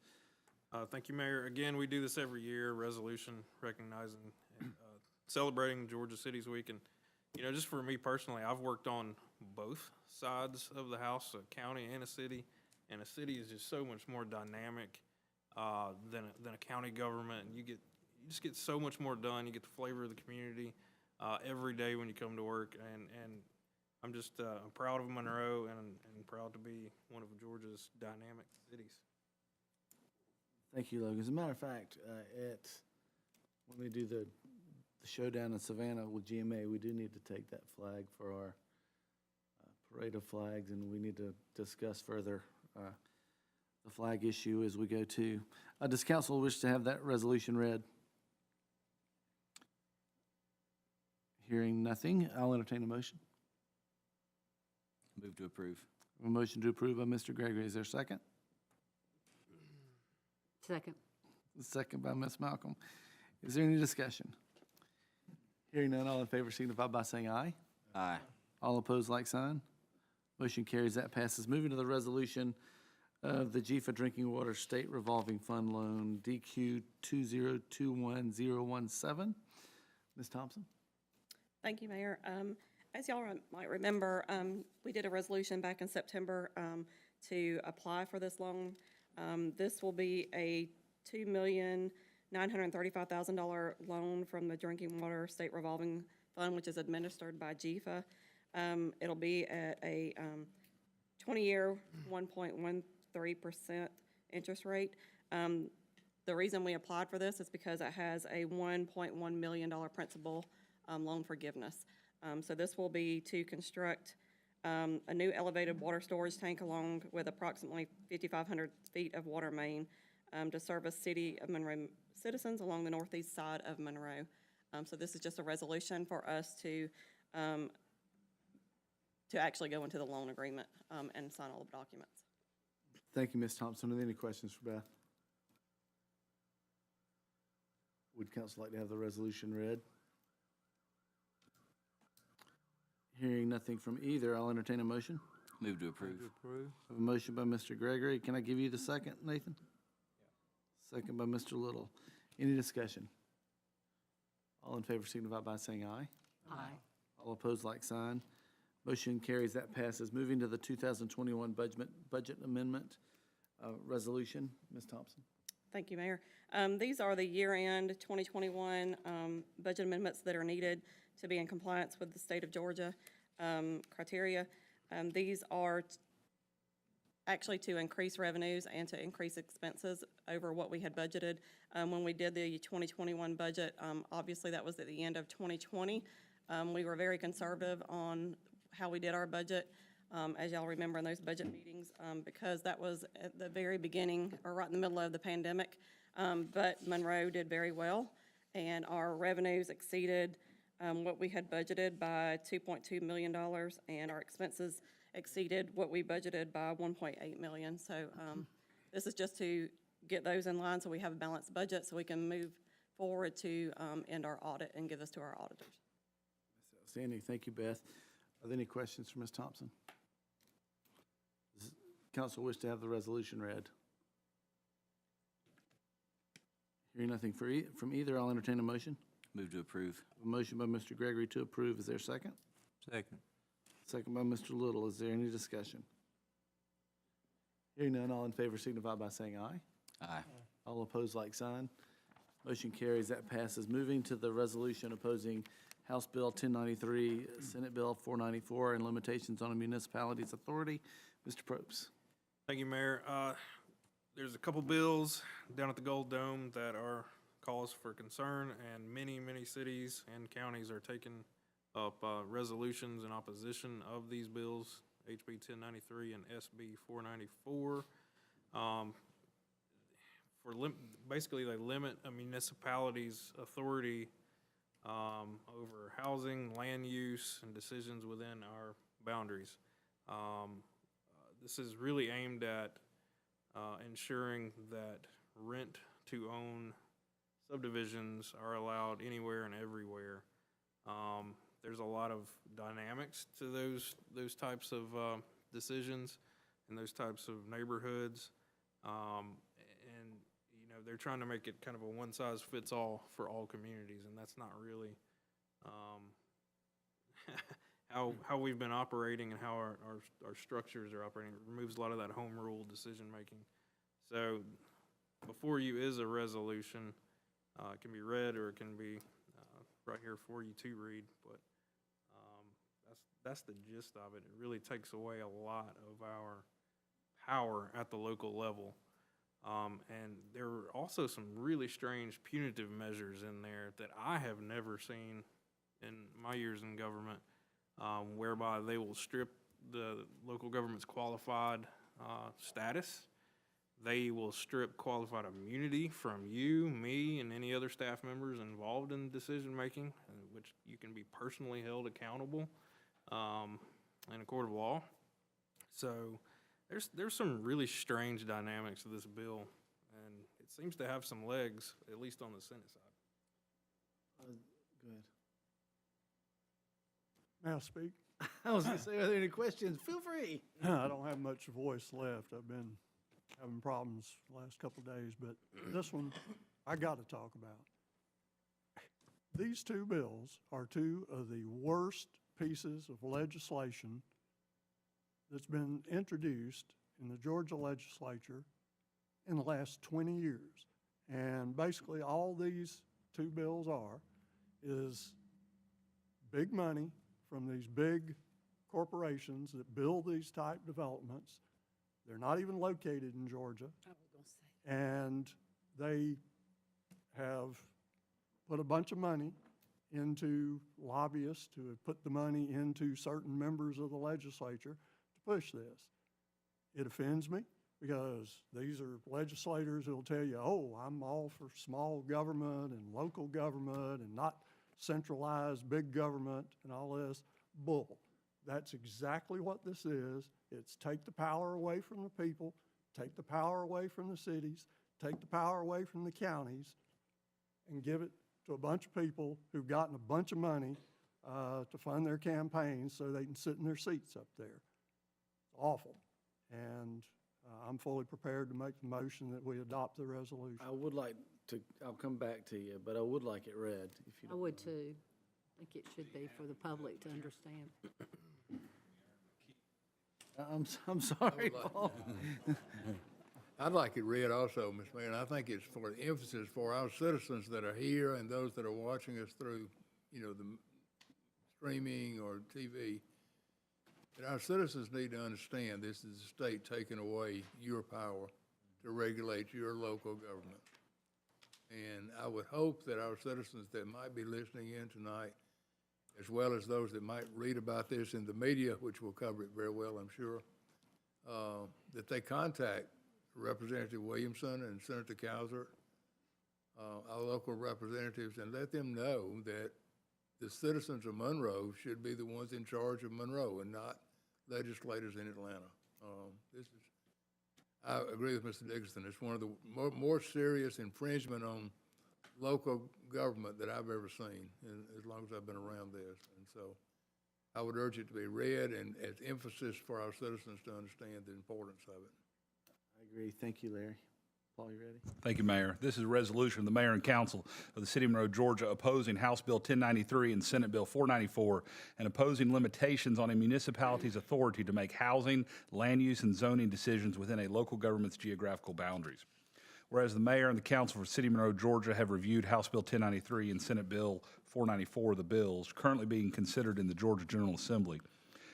Thank you, Mayor. Again, we do this every year, resolution recognizing and celebrating Georgia Cities Week. And, you know, just for me personally, I've worked on both sides of the house, a county and a city. And a city is just so much more dynamic than a county government. And you just get so much more done. You get the flavor of the community every day when you come to work. And I'm just I'm proud of Monroe and proud to be one of Georgia's dynamic cities. Thank you, Logan. As a matter of fact, when we do the showdown in Savannah with GMA, we do need to take that flag for our parade of flags, and we need to discuss further the flag issue as we go to. Does council wish to have that resolution read? Hearing nothing, I'll entertain a motion. Move to approve. A motion to approve by Mr. Gregory. Is there a second? Second. Second by Ms. Malcolm. Is there any discussion? Hearing none, all in favor signify by saying aye. Aye. All opposed, like sign. Motion carries. That passes. Moving to the resolution of the GFA Drinking Water State Revolving Fund Loan, DQ 2021017. Ms. Thompson? Thank you, Mayor. As y'all might remember, we did a resolution back in September to apply for this loan. This will be a $2,935,000 loan from the Drinking Water State Revolving Fund, which is administered by GFA. It'll be at a 20-year, 1.13% interest rate. The reason we applied for this is because it has a $1.1 million principal loan forgiveness. So this will be to construct a new elevated water storage tank along with approximately 5,500 feet of water main to service City of Monroe citizens along the northeast side of Monroe. So this is just a resolution for us to actually go into the loan agreement and sign all the documents. Thank you, Ms. Thompson. Are there any questions for Beth? Would council like to have the resolution read? Hearing nothing from either, I'll entertain a motion. Move to approve. A motion by Mr. Gregory. Can I give you the second, Nathan? Second by Mr. Little. Any discussion? All in favor signify by saying aye. Aye. All opposed, like sign. Motion carries. That passes. Moving to the 2021 budget amendment resolution. Ms. Thompson. Thank you, Mayor. These are the year-end 2021 budget amendments that are needed to be in compliance with the state of Georgia criteria. These are actually to increase revenues and to increase expenses over what we had budgeted. When we did the 2021 budget, obviously that was at the end of 2020. We were very conservative on how we did our budget, as y'all remember in those budget meetings, because that was at the very beginning or right in the middle of the pandemic. But Monroe did very well, and our revenues exceeded what we had budgeted by $2.2 million, and our expenses exceeded what we budgeted by $1.8 million. So this is just to get those in line so we have a balanced budget so we can move forward to end our audit and give this to our auditors. Outstanding. Thank you, Beth. Are there any questions for Ms. Thompson? Does council wish to have the resolution read? Hearing nothing from either, I'll entertain a motion. Move to approve. A motion by Mr. Gregory to approve. Is there a second? Second. second by Mr. Little. Is there any discussion? Hearing none, all in favor signify by saying aye. Aye. All opposed, like sign. Motion carries, that passes. Moving to the resolution opposing House Bill 1093, Senate Bill 494, and limitations on a municipality's authority. Mr. Probst. Thank you, Mayor. There's a couple bills down at the Gold Dome that are cause for concern, and many, many cities and counties are taking up resolutions in opposition of these bills, HB 1093 and SB 494. Basically, they limit a municipality's authority over housing, land use, and decisions within our boundaries. This is really aimed at ensuring that rent-to-own subdivisions are allowed anywhere and everywhere. There's a lot of dynamics to those types of decisions and those types of neighborhoods. And, you know, they're trying to make it kind of a one-size-fits-all for all communities, and that's not really how we've been operating and how our structures are operating. It removes a lot of that home rule decision-making. So before you is a resolution. It can be read or it can be right here for you to read, but that's the gist of it. It really takes away a lot of our power at the local level. And there are also some really strange punitive measures in there that I have never seen in my years in government, whereby they will strip the local government's qualified status. They will strip qualified immunity from you, me, and any other staff members involved in decision-making, which you can be personally held accountable in a court of law. So there's some really strange dynamics to this bill, and it seems to have some legs, at least on the Senate side. Go ahead. May I speak? I was going to say, are there any questions? Feel free. I don't have much voice left. I've been having problems the last couple of days, but this one I got to talk about. These two bills are two of the worst pieces of legislation that's been introduced in the Georgia legislature in the last 20 years. And basically all these two bills is big money from these big corporations that build these type developments. They're not even located in Georgia. And they have put a bunch of money into lobbyists who have put the money into certain members of the legislature to push this. It offends me because these are legislators who will tell you, oh, I'm all for small government and local government and not centralized big government and all this. Bull. That's exactly what this is. It's take the power away from the people, take the power away from the cities, take the power away from the counties, and give it to a bunch of people who've gotten a bunch of money to fund their campaigns so they can sit in their seats up there. It's awful. And I'm fully prepared to make the motion that we adopt the resolution. I would like to, I'll come back to you, but I would like it read, if you I don't would mind. too. I think it should be for the public to understand. I'm sorry, Paul. I'd like it read also, Ms. Mayor, and I think it's for the emphasis for our citizens that are here and those that are watching us through, you know, the streaming or TV. That our citizens need to understand this is the state taking away your power to regulate your local government. And I would hope that our citizens that might be listening in tonight, as well as those that might read about this in the media, which will cover it very well, I'm sure, that they contact Representative Williamson and Senator Cowser, our local representatives, and let them know that the citizens of Monroe should be the ones in charge of Monroe and not legislators in Atlanta. I agree with Mr. Dickinson. It's one of the more serious infringement on local government that I've ever seen, as long as I've been around this. And so I would urge it to be read and as emphasis for our citizens to understand the importance of it. I agree. Thank you, Larry. Paul, you ready? Thank you, Mayor. This is a resolution of the Mayor and Council of the City of Monroe, Georgia, opposing House Bill 1093 and Senate Bill 494, and opposing limitations on a municipality's authority to make housing, land use, and zoning decisions within a local government's geographical boundaries. Whereas the Mayor and the Council for City of Monroe, Georgia have reviewed House Bill 1093 and Senate Bill 494, the bills currently being considered in the Georgia General Assembly.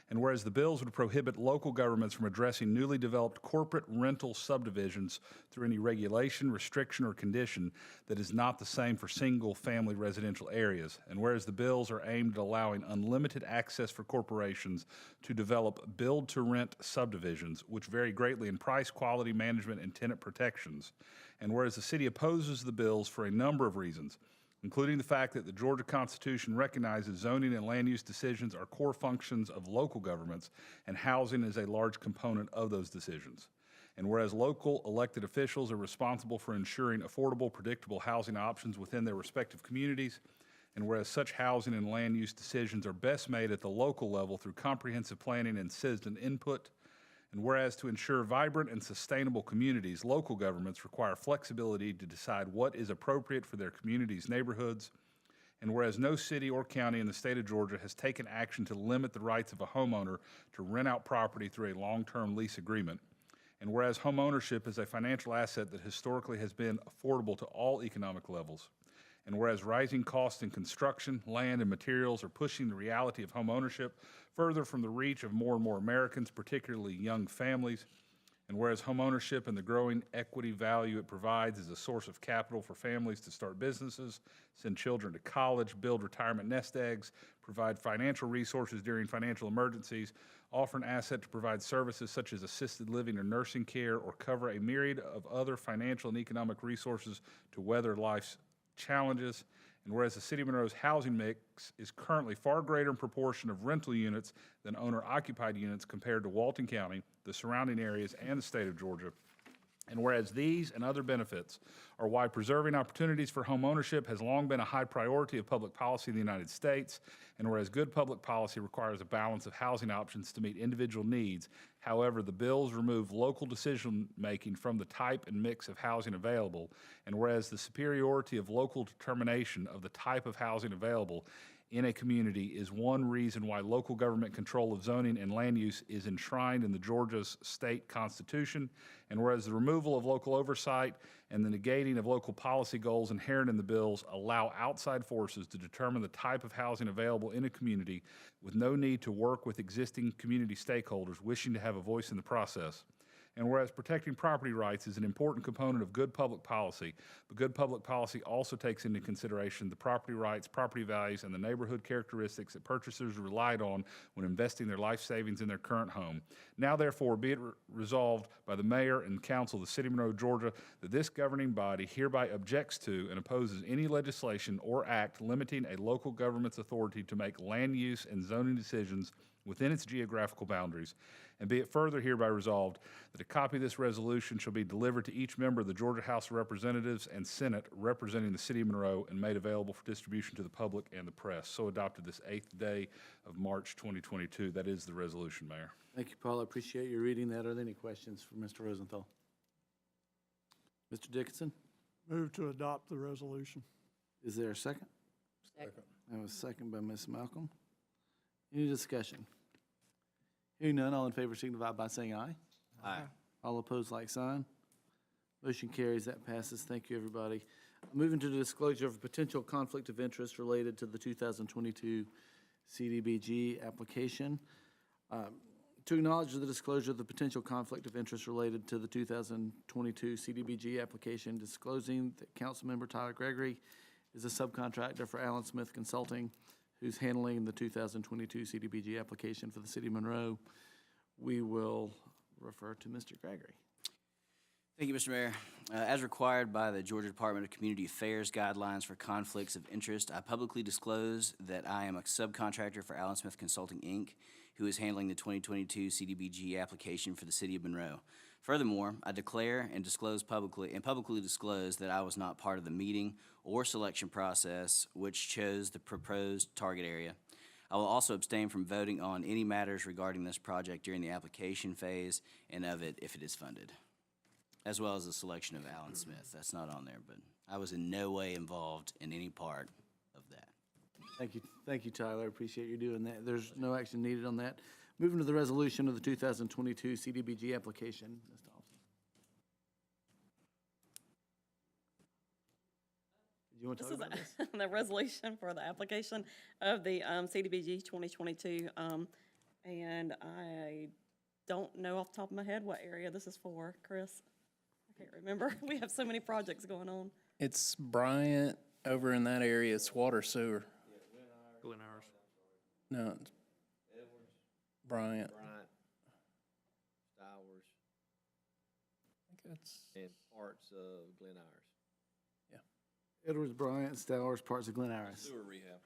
And whereas the bills would prohibit local governments from addressing newly developed corporate rental subdivisions through any regulation, restriction, or condition that is not the same for single-family residential areas. And whereas the bills are aimed at allowing unlimited access for corporations to develop build-to-rent subdivisions, which vary greatly in price, quality, management, and tenant protections. And whereas the city opposes the bills for a number of reasons, including the fact that the Georgia Constitution recognizes zoning and land use decisions are core functions of local governments, and housing is a large component of those decisions. And whereas local elected officials are responsible for ensuring affordable, predictable housing options within their respective communities, and whereas such housing and land use decisions are best made at the local level through comprehensive planning and citizen input, and whereas to ensure vibrant and sustainable communities, local governments require flexibility to decide what is appropriate for their communities' neighborhoods, and whereas no city or county in the state of Georgia has taken action to limit the rights of a homeowner to rent out property through a long-term lease agreement, and whereas homeownership is a financial asset that historically has been affordable to all economic levels, and whereas rising costs in construction, land, and materials are pushing the reality of homeownership further from the reach of more and more Americans, particularly young families, and whereas homeownership and the growing equity value it provides is a source of capital for families to start businesses, send children to college, build retirement nest eggs, provide financial resources during financial emergencies, offer an asset to provide services such as assisted living or nursing care, or cover a myriad of other financial and economic resources to weather life's challenges. And whereas the City of Monroe's housing mix is currently far greater in proportion of rental units than owner-occupied units compared to Walton County, the surrounding areas, and the state of Georgia. And whereas these and other benefits are why preserving opportunities for home ownership has long been a high priority of public policy in the United States, and whereas good public policy requires a balance of housing options to meet individual needs, however, the bills remove local decision-making from the type and mix of housing available, and whereas the superiority of local determination of the type of housing available in a community is one reason why local government control of zoning and land use is enshrined in the Georgia's state constitution, and whereas the removal of local oversight and the negating of local policy goals inherent in the bills allow outside forces to determine the type of housing available in a community with no need to work with existing community stakeholders wishing to have a voice in the process. And whereas protecting property rights is an important component of good public policy, but good public policy also takes into consideration the property rights, property values, and the neighborhood characteristics that purchasers relied on when investing their life savings in their current home. Now, therefore, be it resolved by the Mayor and Council of the City of Monroe, Georgia, that this governing body hereby objects to and opposes any legislation or act limiting a local government's authority to make land use and zoning decisions within its geographical boundaries. And be it further hereby resolved that a copy of this resolution shall be delivered to each member of the Georgia House of Representatives and Senate representing the City of Monroe and made available for distribution to the public and the press. So adopted this 8th day of March 2022. That is the resolution, Mayor. Thank you, Paul. I appreciate you reading that. Are there any questions for Mr. Rosenthal? Mr. Dickinson? Move to adopt the resolution. Is there a second? Second. I have a second by Ms. Malcolm. Any discussion? Hearing none, all in favor signify by saying aye. Aye. All opposed, like sign. Motion carries. That passes. Thank you, everybody. Moving to the disclosure of a potential conflict of interest related to the 2022 Cdbg application. To acknowledge the disclosure of the potential conflict of interest related to the 2022 Cdbg application, disclosing that Councilmember Tyler Gregory is a subcontractor for Allen Smith Consulting, who's handling the 2022 Cdbg application for the City of Monroe. We will refer to Mr. Gregory. Thank you, Mr. Mayor. As required by the Georgia Department of Community Affairs guidelines for conflicts of interest, I publicly disclose that I am a subcontractor for Allen Smith Consulting, Inc., who is handling the 2022 Cdbg application for the City of Monroe. Furthermore, I declare and publicly disclose that I was not part of the meeting or selection process which chose the proposed target area. I will also abstain from voting on any matters regarding this project during the application phase and of it if it is funded. as well as the selection of Alan Smith. That's not on there, but I was in no way involved in any part of that. Thank you, Tyler. I appreciate you doing that. There's no action needed on that. Moving to the resolution of the 2022 CDBG application. Ms. Thompson. Did you want to talk about this? The resolution for the application of the CDBG 2022. And I don't know off the top of my head what area this is for, Chris. I can't remember. We have so many projects going on. It's Bryant over in that area. It's water sewer. Glen Iris. No, it's Bryant. Stowers, I think that's, and parts of Glen Iris. Edwards, Bryant, Stowers, parts of Glen Iris. Sewer rehab.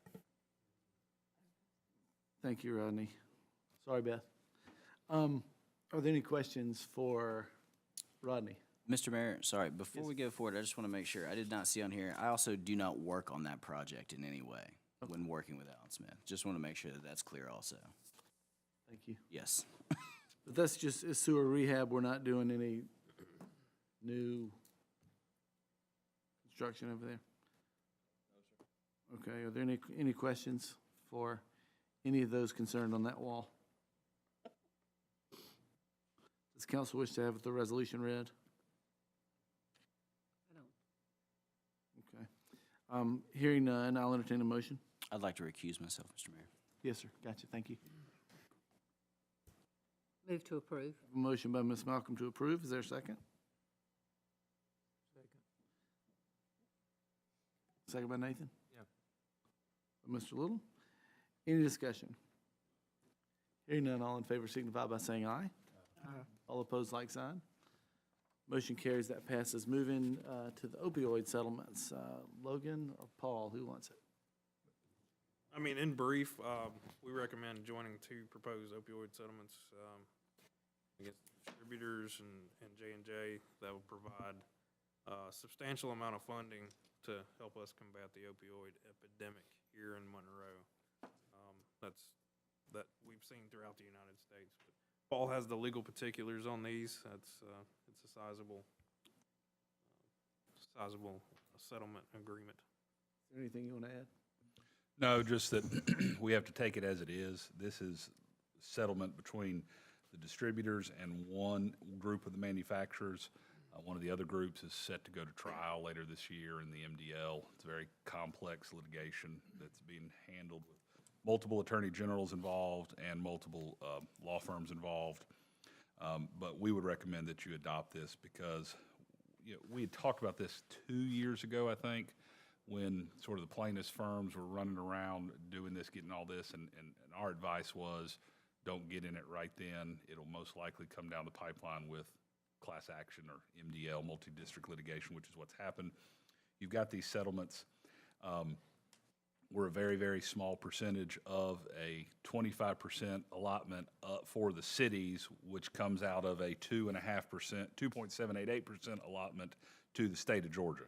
Thank you, Rodney. Sorry, Beth. Are there any questions for Rodney? Mr. Mayor, sorry, before we go forward, I just want to make sure, I did not see on here, I also do not work on that project in any way when working with Alan Smith. Just want to make sure that that's clear also. Thank you. Yes. But that's just a sewer rehab. We're not doing any new construction over there? Okay, are there any questions for any of those concerned on that wall? Does council wish to have the resolution read? I don't. Okay. Hearing none, I'll entertain a motion. I'd like to recuse myself, Mr. Mayor. Yes, sir. Gotcha. Thank you. Move to approve. A motion by Ms. Malcolm to approve. Is there a second? Second by Nathan? Yeah. By Mr. Little? Any discussion? Hearing none, all in favor signify by saying aye. Aye. All opposed, like sign. Motion carries, that passes. Moving to the opioid settlements. Logan or Paul, who wants it? I mean, in brief, we recommend joining two proposed opioid settlements against distributors and J&J that will provide a substantial amount of funding to help us combat the opioid epidemic here in Monroe. That we've seen throughout the United States. But Paul has the legal particulars on these. It's a sizable settlement agreement. Is there anything you want to add? No, just that we have to take it as it is. This is settlement between the distributors and one group of the manufacturers. One of the other groups is set to go to trial later this year in the MDL. It's a very complex litigation that's being handled with multiple attorney generals involved and multiple law firms involved. But we would recommend that you adopt this because we had talked about this 2 years ago, I think, when sort of the plaintiffs' firms were running around doing this, getting all this, and our advice was don't get in it right then. It'll most likely come down the pipeline with class action or MDL, multi-district litigation, which is what's happened. You've got these settlements. We're a very, very small percentage of a 25% allotment for the cities, which comes out of a 2.5%, 2.788% allotment to the state of Georgia.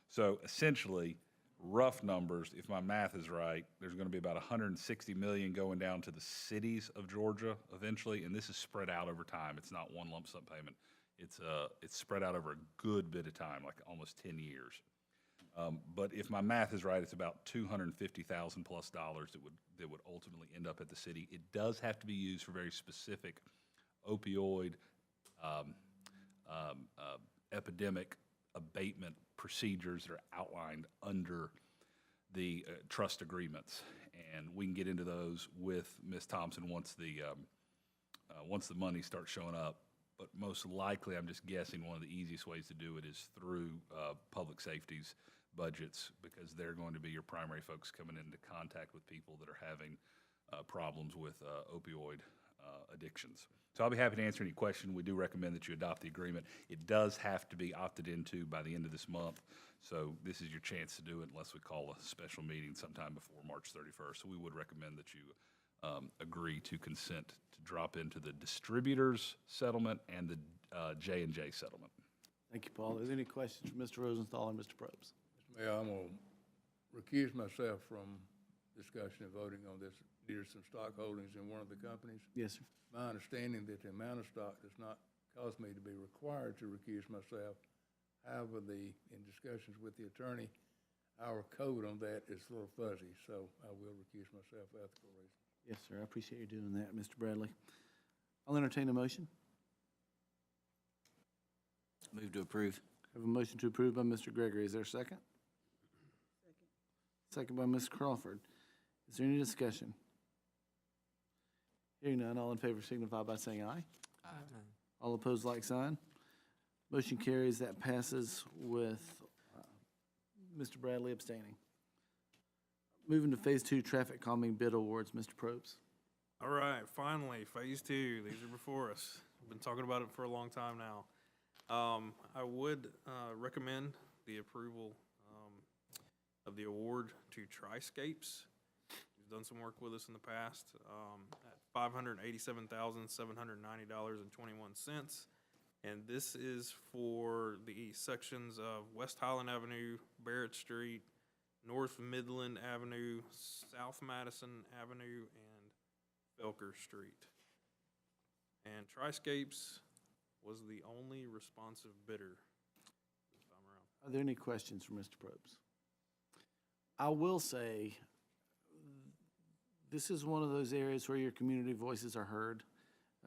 So essentially, rough numbers, if my math is right, there's going to be about $160 million going down to the cities of Georgia eventually, and this is spread out over time. It's not one lump sum payment. It's spread out over a good bit of time, like almost 10 years. But if my math is right, it's about $250,000 plus that would ultimately end up at the city. It does have to be used for very specific opioid epidemic abatement procedures that are outlined under the trust agreements, and we can get into those with Ms. Thompson once the money starts showing up. But most likely, I'm just guessing, one of the easiest ways to do it is through public safety's budgets, because they're going to be your primary folks coming into contact with people that are having problems with opioid addictions. So I'll be happy to answer any question. We do recommend that you adopt the agreement. It does have to be opted into by the end of this month, so this is your chance to do it unless we call a special meeting sometime before March 31st. So we would recommend that you agree to consent to drop into the distributors settlement and the J&J settlement. Thank you, Paul. Is there any questions from Mr. Rosenthal and Mr. Probst? Mr. Mayor, I'm going to recuse myself from discussion and voting on this due to some stock holdings in one of the companies. Yes, sir. My understanding that the amount of stock does not caused me to be required to recuse myself. However, in discussions with the attorney, our code on that is a little fuzzy, so I will recuse myself for ethical reasons. Yes, sir. I appreciate you doing that, Mr. Bradley. I'll entertain a motion. Move to approve. Have a motion to approve by Mr. Gregory. Is there a second? Second by Ms. Crawford. Is there any discussion? Hearing none, all in favor signify by saying aye. Aye. All opposed, like sign. Motion carries. That passes with Mr. Bradley abstaining. Moving to Phase 2 traffic calming bid awards, Mr. Probst. All right, finally, Phase 2. These are before us. I've been talking about it for a long time now. I would recommend the approval of the award to Triscapes. He's done some work with us in the past at $587,790.21. And this is for the sections of West Highland Avenue, Barrett Street, North Midland Avenue, South Madison Avenue, and Felker Street. And Triscapes was the only responsive bidder this time around. Are there any questions for Mr. Probst? I will say, this is one of those areas where your community voices are heard.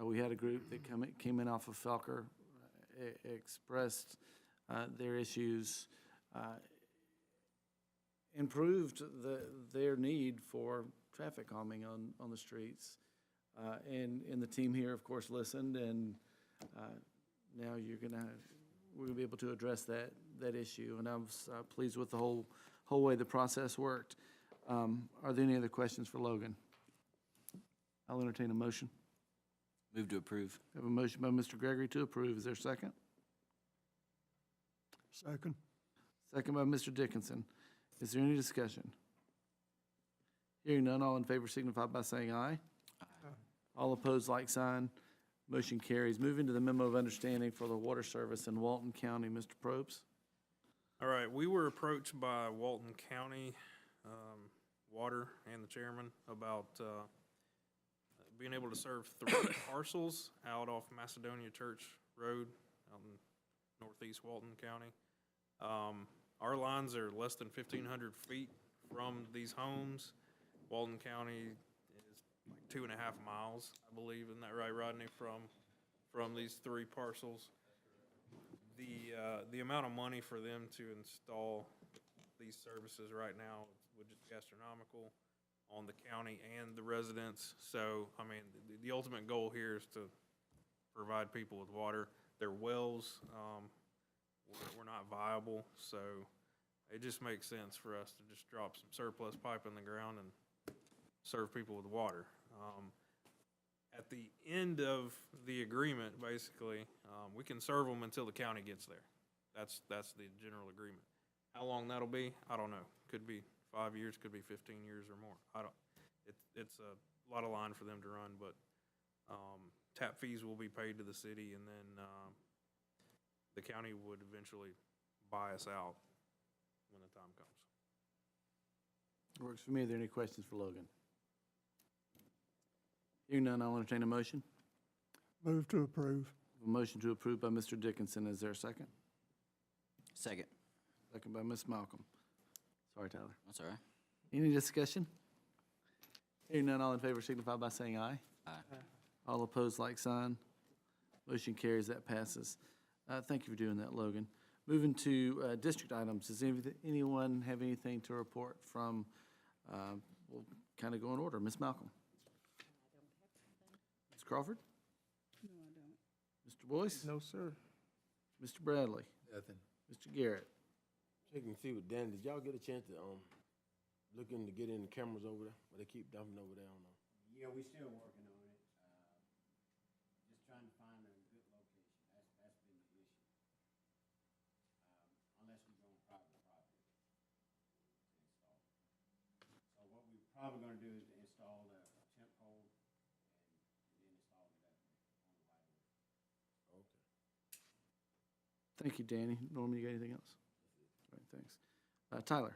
We had a group that came in off of Felker, expressed their issues, improved their need for traffic calming on the streets. And the team here, of course, listened, and now we're gonna be able to address that issue. And I was pleased with the whole way the process worked. Are there any other questions for Logan? I'll entertain a motion. Move to approve. I have a motion by Mr. Gregory to approve. Is there a second? Second. Second by Mr. Dickinson. Is there any discussion? Hearing none, all in favor signify by saying aye. Aye. All opposed, like sign. Motion carries. Moving to the memo of understanding for the water service in Walton County, Mr. Probst. All right, we were approached by Walton County Water and the chairman about being able to serve 3 parcels out off Macedonia Church Road out in northeast Walton County. Our lines are less than 1,500 feet from these homes. Walton County is like 2.5 miles, I believe. Isn't that right, Rodney, from these 3 parcels? The amount of money for them to install these services right now would just be astronomical on the county and the residents. So, I mean, the ultimate goal here is to provide people with water. Their wells were not viable, so it just makes sense for us to just drop some surplus pipe in the ground and serve people with water. At the end of the agreement, basically, we can serve them until the county gets there. That's the general agreement. How long that'll be, I don't know. Could be 5 years, could be 15 years or more. It's a lot of line for them to run, but tap fees will be paid to the city, and then the county would eventually buy us out when the time comes. Works for me. Are there any questions for Logan? Hearing none, I'll entertain a motion. Move to approve. A motion to approve by Mr. Dickinson. Is there a second? Second. Second by Ms. Malcolm. Sorry, Tyler. That's all right. Any discussion? Hearing none, all in favor signify by saying aye. Aye. All opposed, like sign. Motion carries. That passes. Thank you for doing that, Logan. Moving to district items. Does anyone have anything to report from, we'll kind of go in order. Ms. Malcolm? Ms. Crawford? No, I don't. Mr. Boyce? No, sir. Mr. Bradley? Nothing. Mr. Garrett? Checking to see with Dan, did y'all get a chance to look in to get in the cameras over there? But they keep dumping over there on them. Yeah, we still working on it. Just trying to find a good location. That's been the issue. Unless we go on private property to install. So what we're probably gonna do is to install a temp pole and then install it on the right of way. Okay. Thank you, Danny. Norman, you got anything else? All right, thanks. Tyler?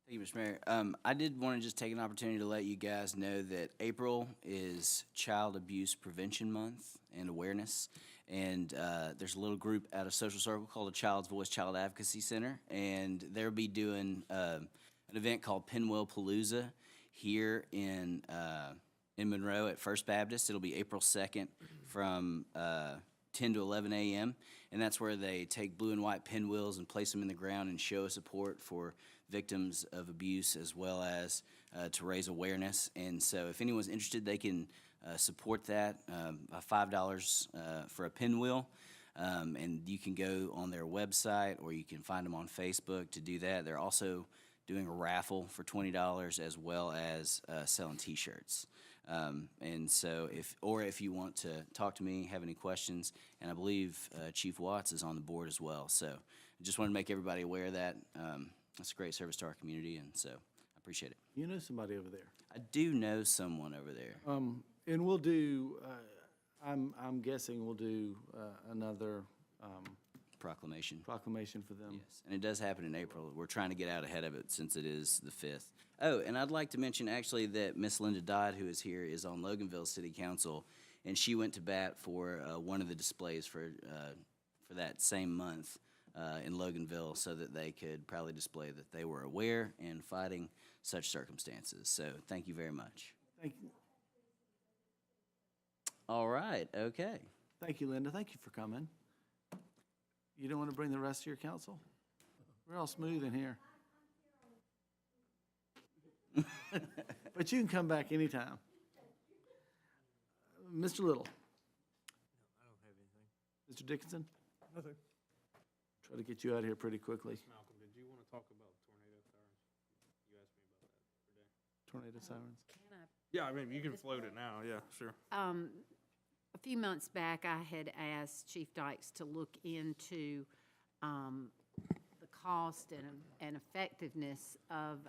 Thank you, Mr. Mayor. I did want to just take an opportunity to let you guys know that April is Child Abuse Prevention Month and Awareness. And there's a little group at a social circle called the Child's Voice Child Advocacy Center, and they'll be doing an event called Pinwheel Palooza here in Monroe at First Baptist. It'll be April 2nd from 10 to 11 a.m., and that's where they take blue and white pinwheels and place them in the ground and show support for victims of abuse, as well as to raise awareness. And so if anyone's interested, they can support that by $5 for a pinwheel. And you can go on their website, or you can find them on Facebook to do that. They're also doing a raffle for $20, as well as selling T-shirts. And so if you want to talk to me, have any questions, and I believe Chief Watts is on the board as well. So I just wanted to make everybody aware of that. That's a great service to our community, and so I appreciate it. You know somebody over there. I do know someone over there. And we'll do, I'm guessing we'll do another Proclamation. proclamation for them. Yes, and it does happen in April. We're trying to get out ahead of it since it is the 5th. Oh, and I'd like to mention actually that Miss Linda Dodd, who is here, is on Loganville City Council, and she went to bat for one of the displays for that same month in Loganville, so that they could proudly display that they were aware and fighting such circumstances. So thank you very much. Thank you. All right, okay. Thank you, Linda. Thank you for coming. You don't want to bring the rest of your council? We're all smooth in here. But you can come back anytime. Mr. Little. I don't have anything. Mr. Dickinson? Nothing. Try to get you out of here pretty quickly. Malcolm, did you want to talk about tornado sirens? You asked me about that today. Tornado sirens. Can I Yeah, I mean, you can float it now, yeah, sure. A few months back, I had asked Chief Dykes to look into the cost and effectiveness of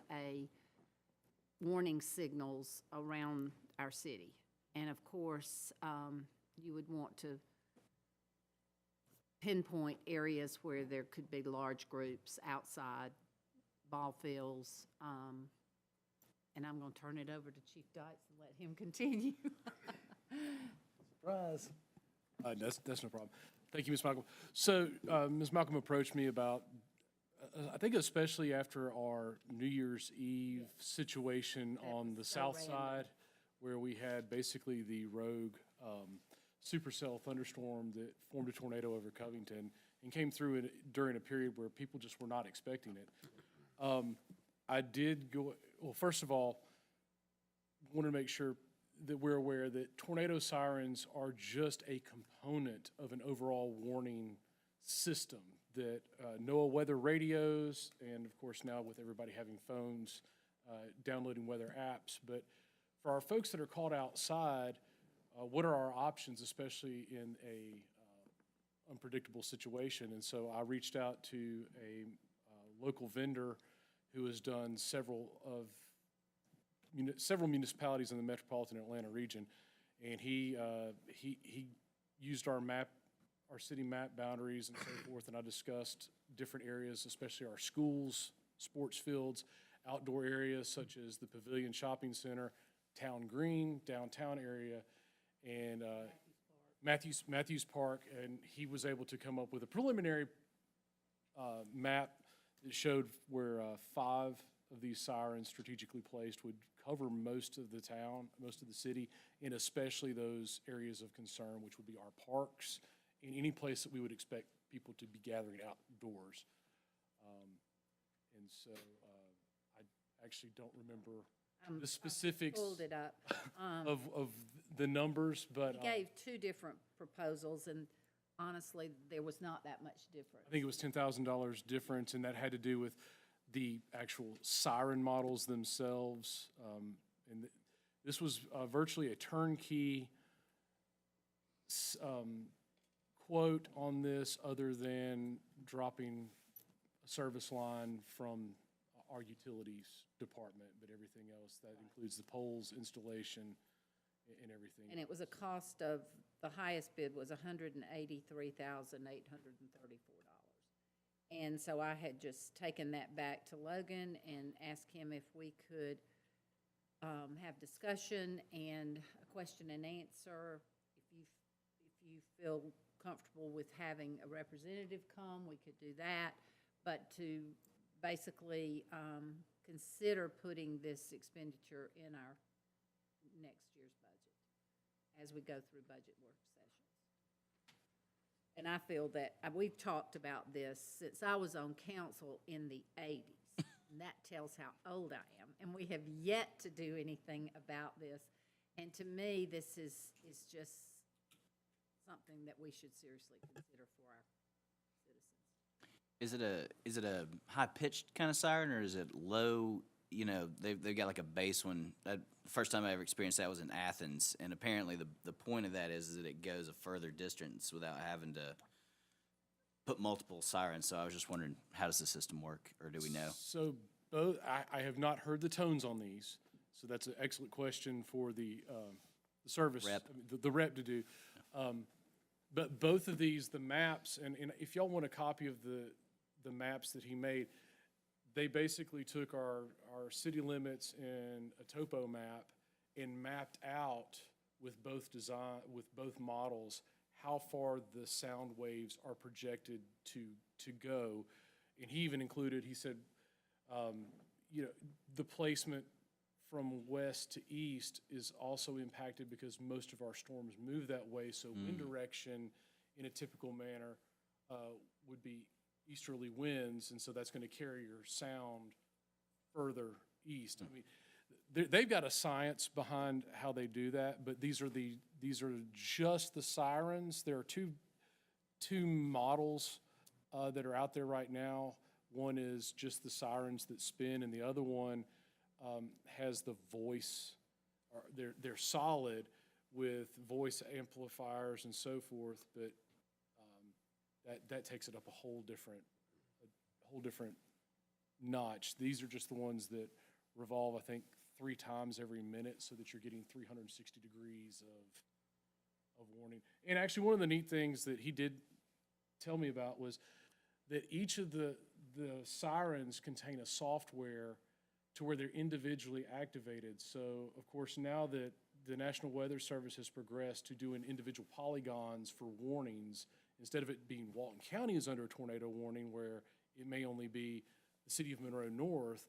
warning signals around our city. And of course, you would want to pinpoint areas where there could be large groups outside, ball fields. And I'm going to turn it over to Chief Dykes and let him continue. Surprise. That's no problem. Thank you, Ms. Malcolm. So Ms. Malcolm approached me about, I think especially after our New Year's Eve situation on the south side, where we had basically the rogue supercell thunderstorm that formed a tornado over Covington and came through during a period where people just were not expecting it. I did go, well, first of all, wanted to make sure that we're aware that tornado sirens are just a component of an overall warning system that NOAA weather radios, and of course now with everybody having phones, downloading weather apps. But for our folks that are called outside, what are our options, especially in a unpredictable situation? And so I reached out to a local vendor who has done several municipalities in the metropolitan Atlanta region, and he used our city map boundaries and so forth, and I discussed different areas, especially our schools, sports fields, outdoor areas such as the Pavilion Shopping Center, Town Green, downtown area, and Matthews Park, and he was able to come up with a preliminary map that showed where 5 of these sirens strategically placed would cover most of the town, most of the city, and especially those areas of concern, which would be our parks and any place that we would expect people to be gathering outdoors. And so I actually don't remember the specifics Pulled it up. of the numbers, but He gave 2 different proposals, and honestly, there was not that much difference. I think it was $10,000 difference, and that had to do with the actual siren models themselves. And this was virtually a turnkey quote on this, other than dropping a service line from our utilities department, but everything else, that includes the poles, installation, and everything. And it was a cost of, the highest bid was $183,834. And so I had just taken that back to Logan and asked him if we could have discussion and a question and answer. If you feel comfortable with having a representative come, we could do that. But to basically consider putting this expenditure in our next year's budget as we go through budget work sessions. And I feel that, we've talked about this since I was on council in the 80s. And that tells how old I am. And we have yet to do anything about this. And to me, this is just something that we should seriously consider for our citizens. Is it a high-pitched kind of siren, or is it low? You know, they've got like a bass one. The first time I ever experienced that was in Athens, and apparently the point of that is that it goes a further distance without having to put multiple sirens. So I was just wondering, how does the system work, or do we know? So both, I have not heard the tones on these, so that's an excellent question for the service, Rep. The rep to do. But both of these, the maps, and if y'all want a copy of the maps that he made, they basically took our city limits in a topo map and mapped out with both models how far the sound waves are projected to go. And he even included, he said, the placement from west to east is also impacted because most of our storms move that way. So wind direction in a typical manner would be easterly winds, and so that's going to carry your sound further east. I mean, they've got a science behind how they do that, but these are just the sirens. There are two models that are out there right now. One is just the sirens that spin, and the other one has the voice. They're solid with voice amplifiers and so forth, but that takes it up a whole different notch. These are just the ones that revolve, I think, 3 times every minute, so that you're getting 360 degrees of warning. And actually, one of the neat things that he did tell me about was that each of the sirens contain a software to where they're individually activated. So, of course, now that the National Weather Service has progressed to doing individual polygons for warnings, instead of it being Walton County is under a tornado warning, where it may only be the city of Monroe North,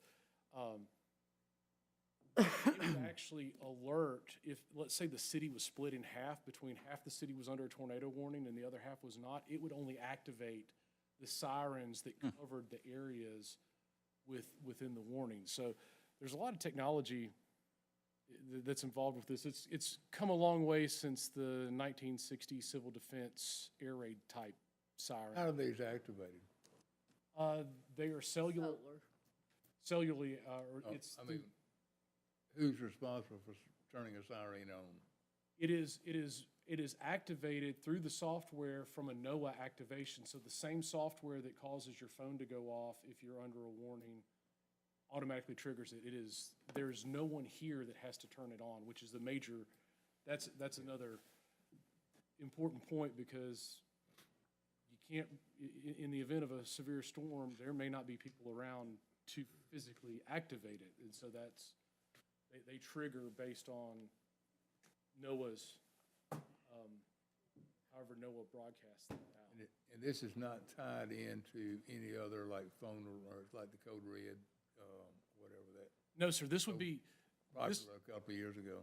it would actually alert if, let's say, the city was split in half, between half the city was under a tornado warning and the other half was not, it would only activate the sirens that covered the areas within the warning. So there's a lot of technology that's involved with this. It's come a long way since the 1960 civil defense air raid type siren. How are these activated? They are cellularly, I mean, who's responsible for turning a siren on? It is activated through the software from a NOAA activation. So the same software that causes your phone to go off if you're under a warning automatically triggers it. There's no one here that has to turn it on, which is the major, that's another important point, because you can't, in the event of a severe storm, there may not be people around to physically activate it. And so they trigger based on NOAA's, however NOAA broadcasts that out. And this is not tied into any other, like, phone or like the Code Red, whatever that. No, sir, this would be. Popular a couple of years ago.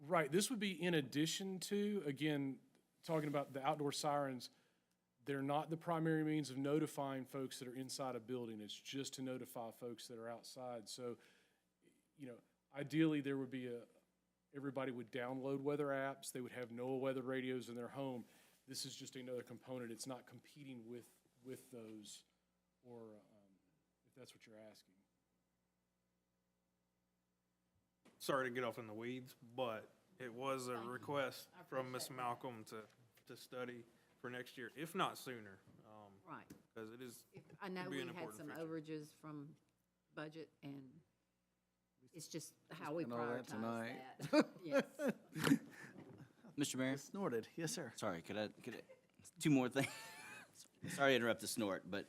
Right, this would be in addition to, again, talking about the outdoor sirens, they're not the primary means of notifying folks that are inside a building. It's just to notify folks that are outside. So, ideally there would be everybody would download weather apps. They would have NOAA weather radios in their home. This is just another component. It's not competing with those, or if that's what you're asking. Sorry to get off in the weeds, but it was a request from Ms. Malcolm to study for next year, if not sooner. Right. Because it is. I know could we be an had important some feature. overages from budget, and it's just how we spent all that prioritize tonight. that. Yes. Mr. Mayor? Snorted, yes, sir. Sorry, could I, 2 more things? Sorry to interrupt the snort, but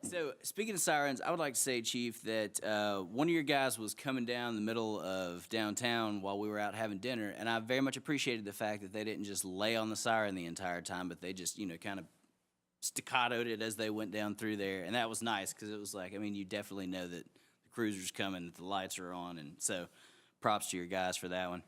So, speaking of sirens, I would like to say, Chief, that one of your guys was coming down the middle of downtown while we were out having dinner, and I very much appreciated the fact that they didn't just lay on the siren the entire time, but they just, kind of staccatoed it as they went down through there, and that was nice, because it was like, you definitely know that the cruiser's coming, that the lights are on, and so props to your guys for that one.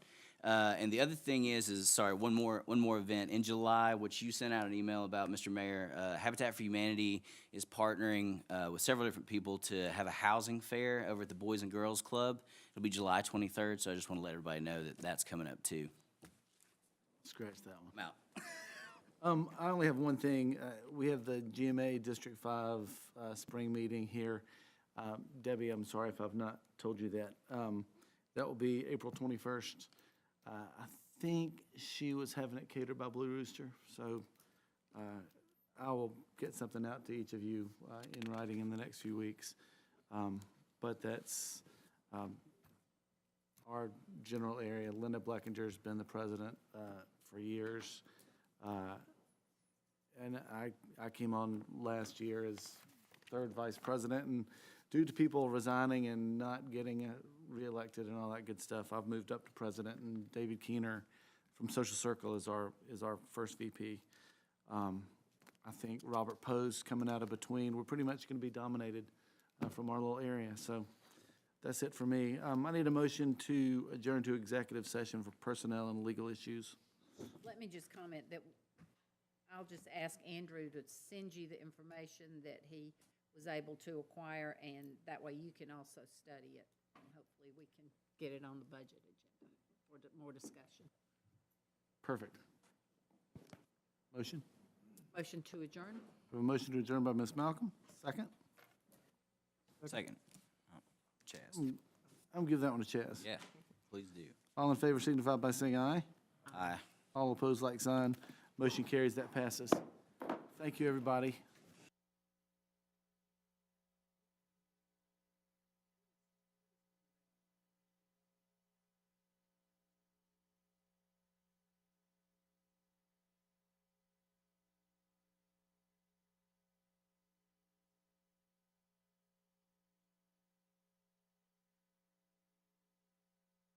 And the other thing is one more event in July, which you sent out an email about, Mr. Mayor. Habitat for Humanity is partnering with several different people to have a housing fair over at the Boys and Girls Club. It'll be July 23rd, so I just want to let everybody know that that's coming up too. Scratch that one. I'm out. I only have one thing. We have the GMA District 5 spring meeting here. Debbie, I'm sorry if I've not told you that. That will be April 21st. I think she was having it catered by Blue Rooster, so I will get something out to each of you in writing in the next few weeks. But that's our general area. Linda Blackinger's been the president for years. And I came on last year as third vice president, and due to people resigning and not getting reelected and all that good stuff, I've moved up to president, and David Keener from Social Circle is our first VP. I think Robert Poe's coming out of between. We're pretty much going to be dominated from our little area. So that's it for me. I need a motion to adjourn to executive session for personnel and legal issues. Let me just comment that I'll just ask Andrew to send you the information that he was able to acquire, and that way you can also study it. And hopefully we can get it on the budget agenda for more discussion. Perfect. Motion? Motion to adjourn? We have a motion to adjourn by Ms. Malcolm. Second? Second. Chaz. I'm going to give that one to Chaz. Yeah, please do. All in favor signify by saying aye. Aye. All opposed, like sign. Motion carries. That passes. Thank you, everybody.